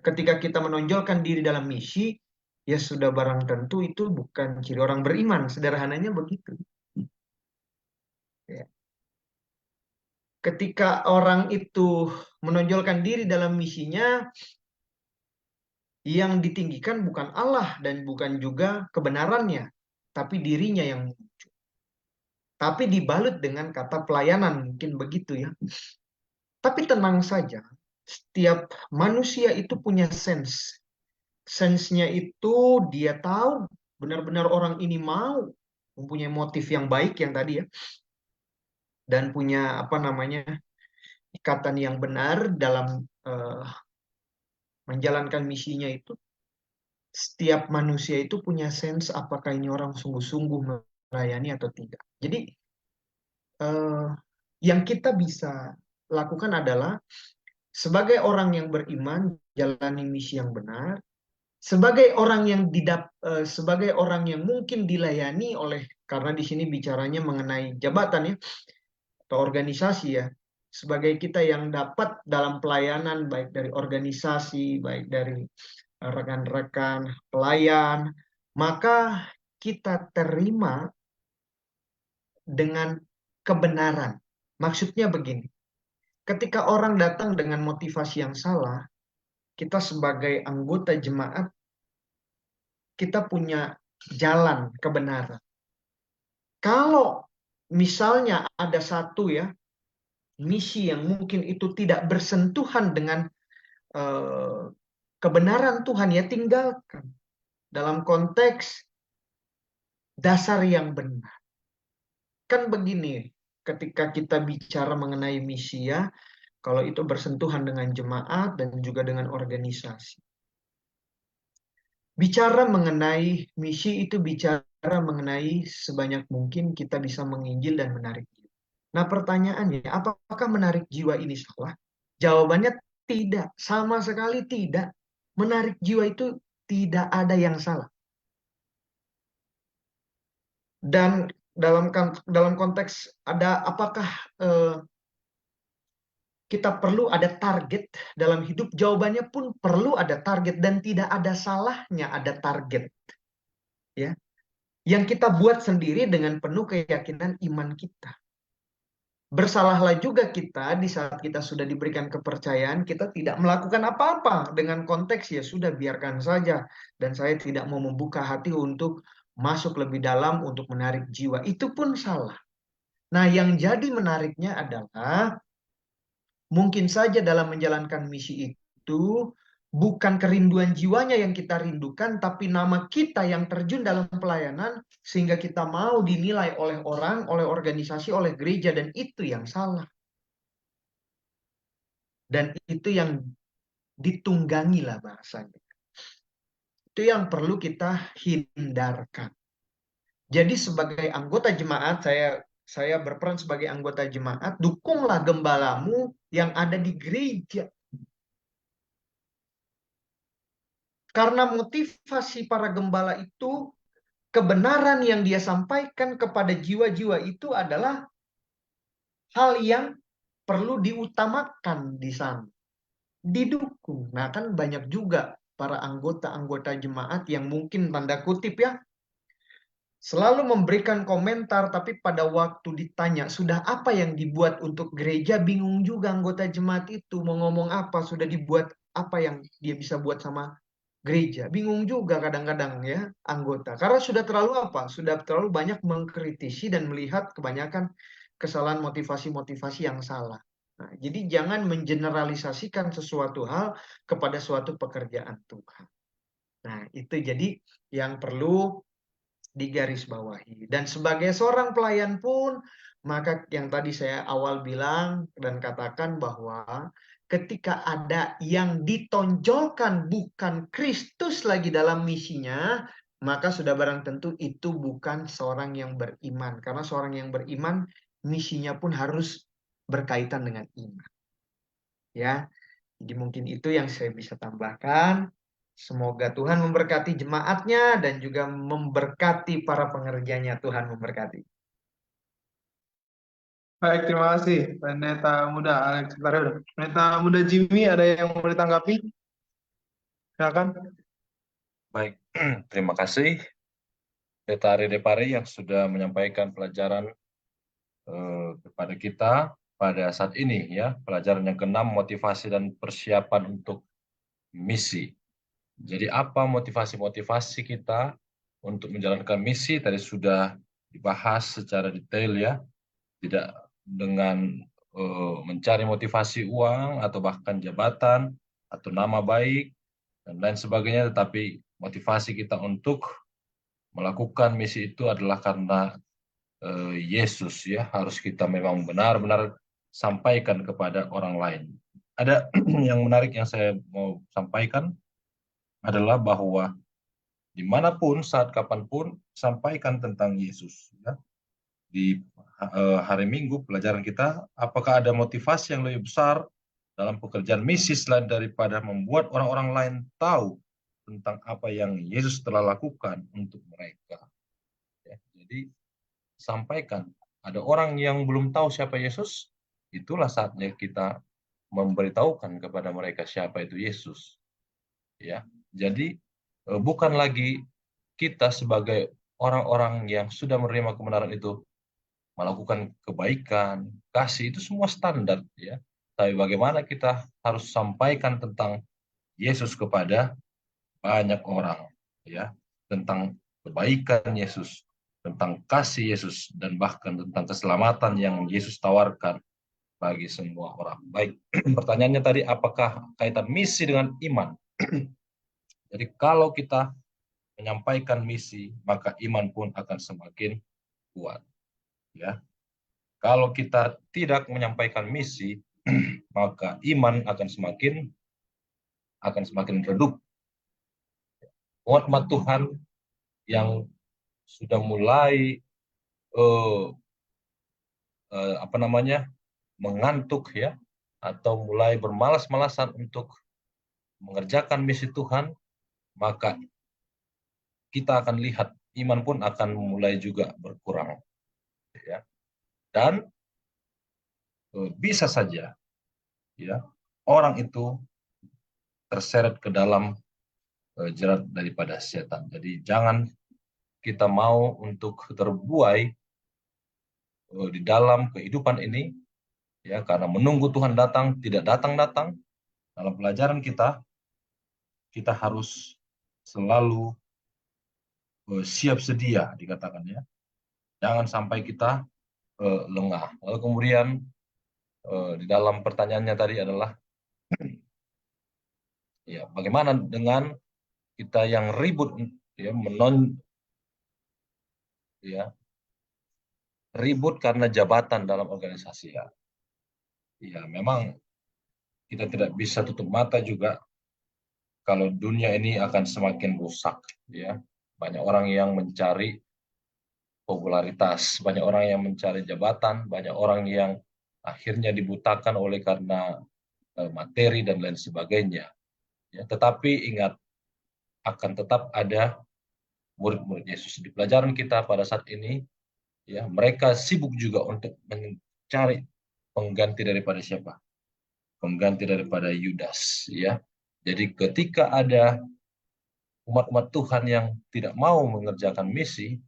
ketika kita menonjolkan diri dalam misi, ya sudah barang tentu itu bukan ciri orang beriman. Sederhananya begitu. Ya. Ketika orang itu menonjolkan diri dalam misinya, yang ditinggikan bukan Allah dan bukan juga kebenarannya, tapi dirinya yang muncul. Tapi dibalut dengan kata pelayanan, mungkin begitu ya. Tapi tenang saja, setiap manusia itu punya sense. Sense-nya itu dia tahu benar-benar orang ini mau mempunyai motif yang baik yang tadi ya. Dan punya ikatan yang benar dalam menjalankan misinya itu. Setiap manusia itu punya sense apakah ini orang sungguh-sungguh melayani atau tidak. Jadi yang kita bisa lakukan adalah sebagai orang yang beriman jalani misi yang benar, sebagai orang yang mungkin dilayani oleh, karena di sini bicaranya mengenai jabatan ya atau organisasi ya, sebagai kita yang dapat dalam pelayanan baik dari organisasi, baik dari rekan-rekan pelayan, maka kita terima dengan kebenaran. Maksudnya begini, ketika orang datang dengan motivasi yang salah, kita sebagai anggota jemaat, kita punya jalan kebenaran. Kalau misalnya ada satu ya, misi yang mungkin itu tidak bersentuhan dengan kebenaran Tuhan, ya tinggalkan. Dalam konteks dasar yang benar. Kan begini, ketika kita bicara mengenai misi ya, kalau itu bersentuhan dengan jemaat dan juga dengan organisasi. Bicara mengenai misi itu bicara mengenai sebanyak mungkin kita bisa menginjil dan menarik jiwa. Nah pertanyaannya, apakah menarik jiwa ini salah? Jawabannya tidak, sama sekali tidak. Menarik jiwa itu tidak ada yang salah. Dan dalam konteks apakah kita perlu ada target dalam hidup? Jawabannya pun perlu ada target dan tidak ada salahnya ada target. Ya. Yang kita buat sendiri dengan penuh keyakinan iman kita. Bersalahlah juga kita di saat kita sudah diberikan kepercayaan, kita tidak melakukan apa-apa dengan konteks ya sudah biarkan saja. Dan saya tidak mau membuka hati untuk masuk lebih dalam untuk menarik jiwa. Itu pun salah. Nah yang jadi menariknya adalah mungkin saja dalam menjalankan misi itu bukan kerinduan jiwanya yang kita rindukan, tapi nama kita yang terjun dalam pelayanan sehingga kita mau dinilai oleh orang, oleh organisasi, oleh gereja, dan itu yang salah. Dan itu yang ditunggangi lah bahasanya. Itu yang perlu kita hindarkan. Jadi sebagai anggota jemaat, saya berperan sebagai anggota jemaat, dukunglah gembalamu yang ada di gereja. Karena motivasi para gembala itu, kebenaran yang dia sampaikan kepada jiwa-jiwa itu adalah hal yang perlu diutamakan di sana. Didukung. Nah kan banyak juga para anggota-anggota jemaat yang mungkin tanda kutip ya, selalu memberikan komentar, tapi pada waktu ditanya, sudah apa yang dibuat untuk gereja, bingung juga anggota jemaat itu mau ngomong apa, sudah dibuat apa yang dia bisa buat sama gereja. Bingung juga kadang-kadang ya anggota. Karena sudah terlalu apa? Sudah terlalu banyak mengkritisi dan melihat kebanyakan kesalahan motivasi-motivasi yang salah. Nah, jadi jangan mengeneralisasikan sesuatu hal kepada suatu pekerjaan Tuhan. Nah, itu jadi yang perlu digarisbawahi. Dan sebagai seorang pelayan pun, maka yang tadi saya awal bilang dan katakan bahwa ketika ada yang ditonjolkan bukan Kristus lagi dalam misinya, maka sudah barang tentu itu bukan seorang yang beriman. Karena seorang yang beriman, misinya pun harus berkaitan dengan iman. Ya, jadi mungkin itu yang saya bisa tambahkan. Semoga Tuhan memberkati jemaatnya dan juga memberkati para pengerjanya. Tuhan memberkati. Baik, terima kasih Pendeta Muda Alex Taryono. Pendeta Muda Jimmy, ada yang mau ditanggapi? Silakan. Baik, terima kasih Pendeta Ari Depari yang sudah menyampaikan pelajaran kepada kita pada saat ini ya, pelajaran yang ke-6, motivasi dan persiapan untuk misi. Jadi apa motivasi-motivasi kita untuk menjalankan misi tadi sudah dibahas secara detail ya, tidak dengan mencari motivasi uang atau bahkan jabatan atau nama baik dan lain sebagainya, tetapi motivasi kita untuk melakukan misi itu adalah karena Yesus ya, harus kita memang benar-benar sampaikan kepada orang lain. Ada yang menarik yang saya mau sampaikan adalah bahwa dimanapun, saat kapanpun, sampaikan tentang Yesus. Ya. Di hari Minggu pelajaran kita, apakah ada motivasi yang lebih besar dalam pekerjaan misi selain daripada membuat orang-orang lain tahu tentang apa yang Yesus telah lakukan untuk mereka. Ya, jadi sampaikan. Ada orang yang belum tahu siapa Yesus, itulah saatnya kita memberitahukan kepada mereka siapa itu Yesus. Ya, jadi bukan lagi kita sebagai orang-orang yang sudah menerima kebenaran itu melakukan kebaikan, kasih, itu semua standar ya. Tapi bagaimana kita harus sampaikan tentang Yesus kepada banyak orang ya, tentang kebaikan Yesus, tentang kasih Yesus, dan bahkan tentang keselamatan yang Yesus tawarkan bagi semua orang. Baik, pertanyaannya tadi, apakah kaitan misi dengan iman? Jadi kalau kita menyampaikan misi, maka iman pun akan semakin kuat. Ya, kalau kita tidak menyampaikan misi, maka iman akan semakin redup. Umat Tuhan yang sudah mulai mengantuk ya, atau mulai bermalas-malasan untuk mengerjakan misi Tuhan, maka kita akan lihat iman pun akan mulai juga berkurang ya. Dan bisa saja ya orang itu terseret ke dalam jerat daripada setan. Jadi jangan kita mau untuk terbuai di dalam kehidupan ini ya, karena menunggu Tuhan datang tidak datang-datang. Dalam pelajaran kita harus selalu siap sedia dikatakan ya. Jangan sampai kita lengah. Lalu kemudian di dalam pertanyaannya tadi adalah ya, bagaimana dengan kita yang ribut ya, ribut karena jabatan dalam organisasi ya. Ya, memang kita tidak bisa tutup mata juga kalau dunia ini akan semakin rusak ya. Banyak orang yang mencari popularitas, banyak orang yang mencari jabatan, banyak orang yang akhirnya dibutakan oleh karena materi dan lain sebagainya. Ya, tetapi ingat, akan tetap ada murid-murid Yesus. Di pelajaran kita pada saat ini, ya, mereka sibuk juga untuk mencari pengganti daripada siapa? Pengganti daripada Yudas. Ya. Jadi ketika ada umat-umat Tuhan yang tidak mau mengerjakan misi,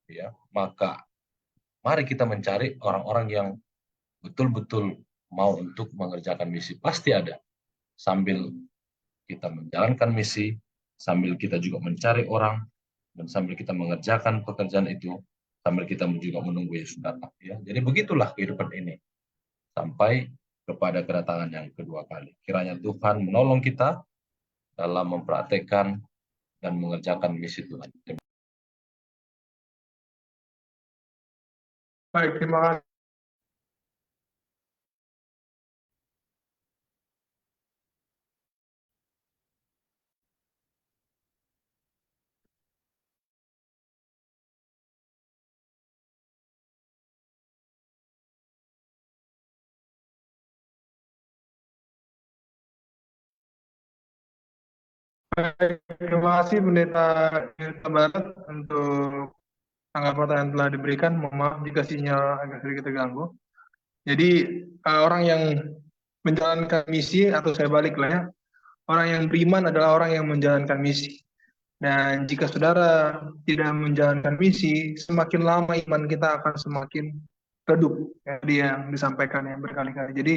ya, maka mari kita mencari orang-orang yang betul-betul mau untuk mengerjakan misi. Pasti ada. sambil kita menjalankan misi, sambil kita juga mencari orang, dan sambil kita mengerjakan pekerjaan itu, sambil kita juga menunggu Yesus datang. Ya. Jadi begitulah kehidupan ini sampai kepada kedatangan yang kedua kali. Kiranya Tuhan menolong kita dalam mempraktekkan dan mengerjakan misi Tuhan. Baik, terima kasih. Baik, terima kasih Pendeta Yunita Barat untuk tanggapan yang telah diberikan. Mohon maaf jika sinyal agak sedikit terganggu. Jadi orang yang menjalankan misi, atau saya balik lah ya, orang yang beriman adalah orang yang menjalankan misi. Dan jika saudara tidak menjalankan misi, semakin lama iman kita akan semakin redup. Jadi yang disampaikan yang berkali-kali. Jadi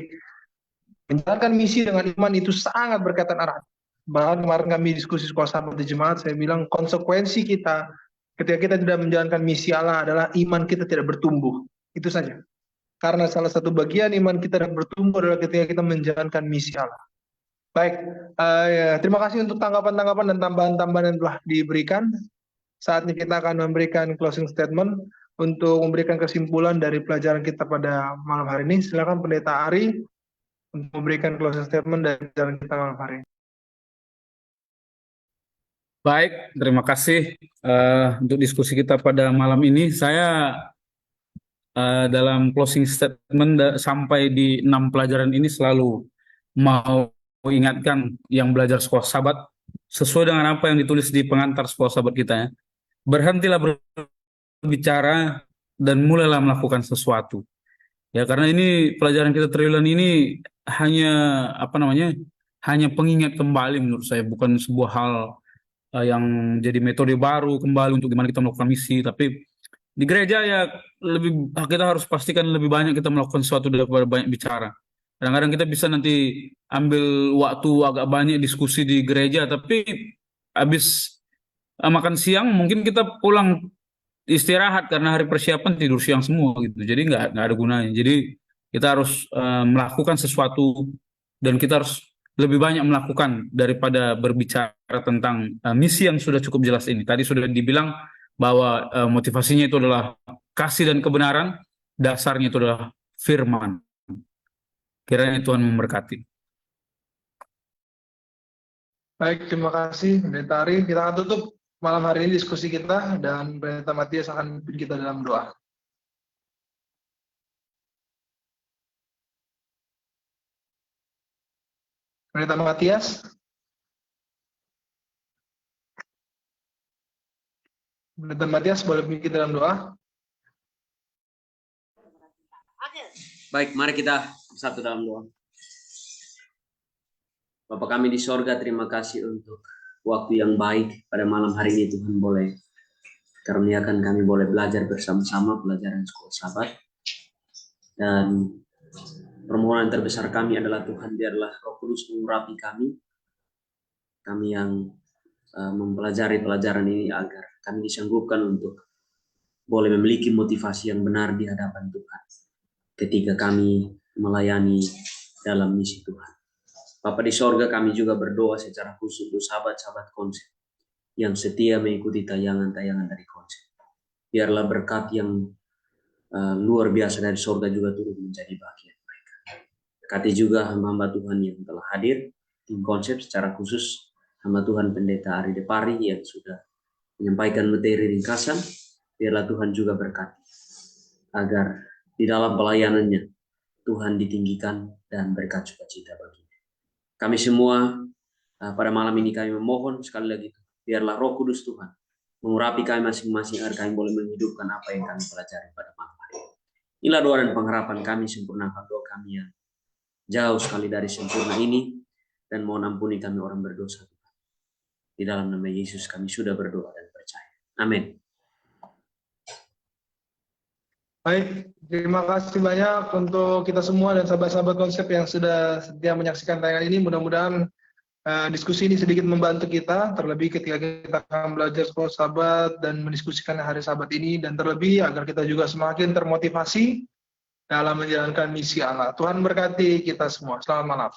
menjalankan misi dengan iman itu sangat berkaitan erat. Bahkan kemarin kami diskusi sekolah sahabat di jemaat, saya bilang konsekuensi kita ketika kita tidak menjalankan misi Allah adalah iman kita tidak bertumbuh. Itu saja. Karena salah satu bagian iman kita yang bertumbuh adalah ketika kita menjalankan misi Allah. Baik, ya, terima kasih untuk tanggapan-tanggapan dan tambahan-tambahan yang telah diberikan. Saatnya kita akan memberikan closing statement untuk memberikan kesimpulan dari pelajaran kita pada malam hari ini. Silakan Pendeta Ari untuk memberikan closing statement dari pelajaran kita malam hari ini. Baik, terima kasih untuk diskusi kita pada malam ini. Saya dalam closing statement sampai di 6 pelajaran ini selalu mau ingatkan yang belajar sekolah sahabat sesuai dengan apa yang ditulis di pengantar sekolah sahabat kita ya. Berhentilah berbicara dan mulailah melakukan sesuatu. Ya, karena ini pelajaran kita triwulan ini hanya hanya pengingat kembali menurut saya, bukan sebuah hal yang jadi metode baru kembali untuk gimana kita melakukan misi, tapi di gereja ya kita harus pastikan lebih banyak kita melakukan sesuatu daripada banyak bicara. Kadang-kadang kita bisa nanti ambil waktu agak banyak diskusi di gereja, tapi habis makan siang mungkin kita pulang istirahat karena hari persiapan tidur siang semua gitu. Jadi nggak ada gunanya. Jadi kita harus melakukan sesuatu dan kita harus lebih banyak melakukan daripada berbicara tentang misi yang sudah cukup jelas ini. Tadi sudah dibilang bahwa motivasinya itu adalah kasih dan kebenaran, dasarnya itu adalah firman. Kiranya Tuhan memberkati. Baik, terima kasih Pendeta Ari. Kita akan tutup malam hari ini diskusi kita dan Pendeta Matias akan memimpin kita dalam doa. Pendeta Matias. Pendeta Matias boleh memimpin kita dalam doa. Baik, mari kita bersatu dalam doa. Bapa kami di sorga, terima kasih untuk waktu yang baik pada malam hari ini. Tuhan boleh karuniakan kami boleh belajar bersama-sama pelajaran sekolah sahabat. Dan permohonan terbesar kami adalah Tuhan, biarlah Roh Kudus mengurapi kami yang mempelajari pelajaran ini, agar kami disanggupkan untuk boleh memiliki motivasi yang benar di hadapan Tuhan ketika kami melayani dalam misi Tuhan. Bapa di sorga, kami juga berdoa secara khusus untuk sahabat-sahabat konsep yang setia mengikuti tayangan-tayangan dari konsep. Biarlah berkat yang luar biasa dari sorga juga turut menjadi bagian mereka. Berkati juga hamba-hamba Tuhan yang telah hadir di konsep, secara khusus hamba Tuhan Pendeta Ari Depari yang sudah menyampaikan materi ringkasan. Biarlah Tuhan juga berkati agar di dalam pelayanannya Tuhan ditinggikan dan berkat sukacita baginya. Kami semua pada malam ini kami memohon sekali lagi, biarlah Roh Kudus Tuhan mengurapi kami masing-masing agar kami boleh menghidupkan apa yang kami pelajari pada malam hari ini. Inilah doa dan pengharapan kami, sempurnakan doa kami yang jauh sekali dari sempurna ini, dan mohon ampuni kami orang berdosa Tuhan. Di dalam nama Yesus kami sudah berdoa dan percaya. Amin. Baik, terima kasih banyak untuk kita semua dan sahabat-sahabat konsep yang sudah setia menyaksikan tayangan ini. Mudah-mudahan diskusi ini sedikit membantu kita, terlebih ketika kita akan belajar sekolah sahabat dan mendiskusikan hari sahabat ini, dan terlebih agar kita juga semakin termotivasi dalam menjalankan misi Allah. Tuhan berkati kita semua. Selamat malam.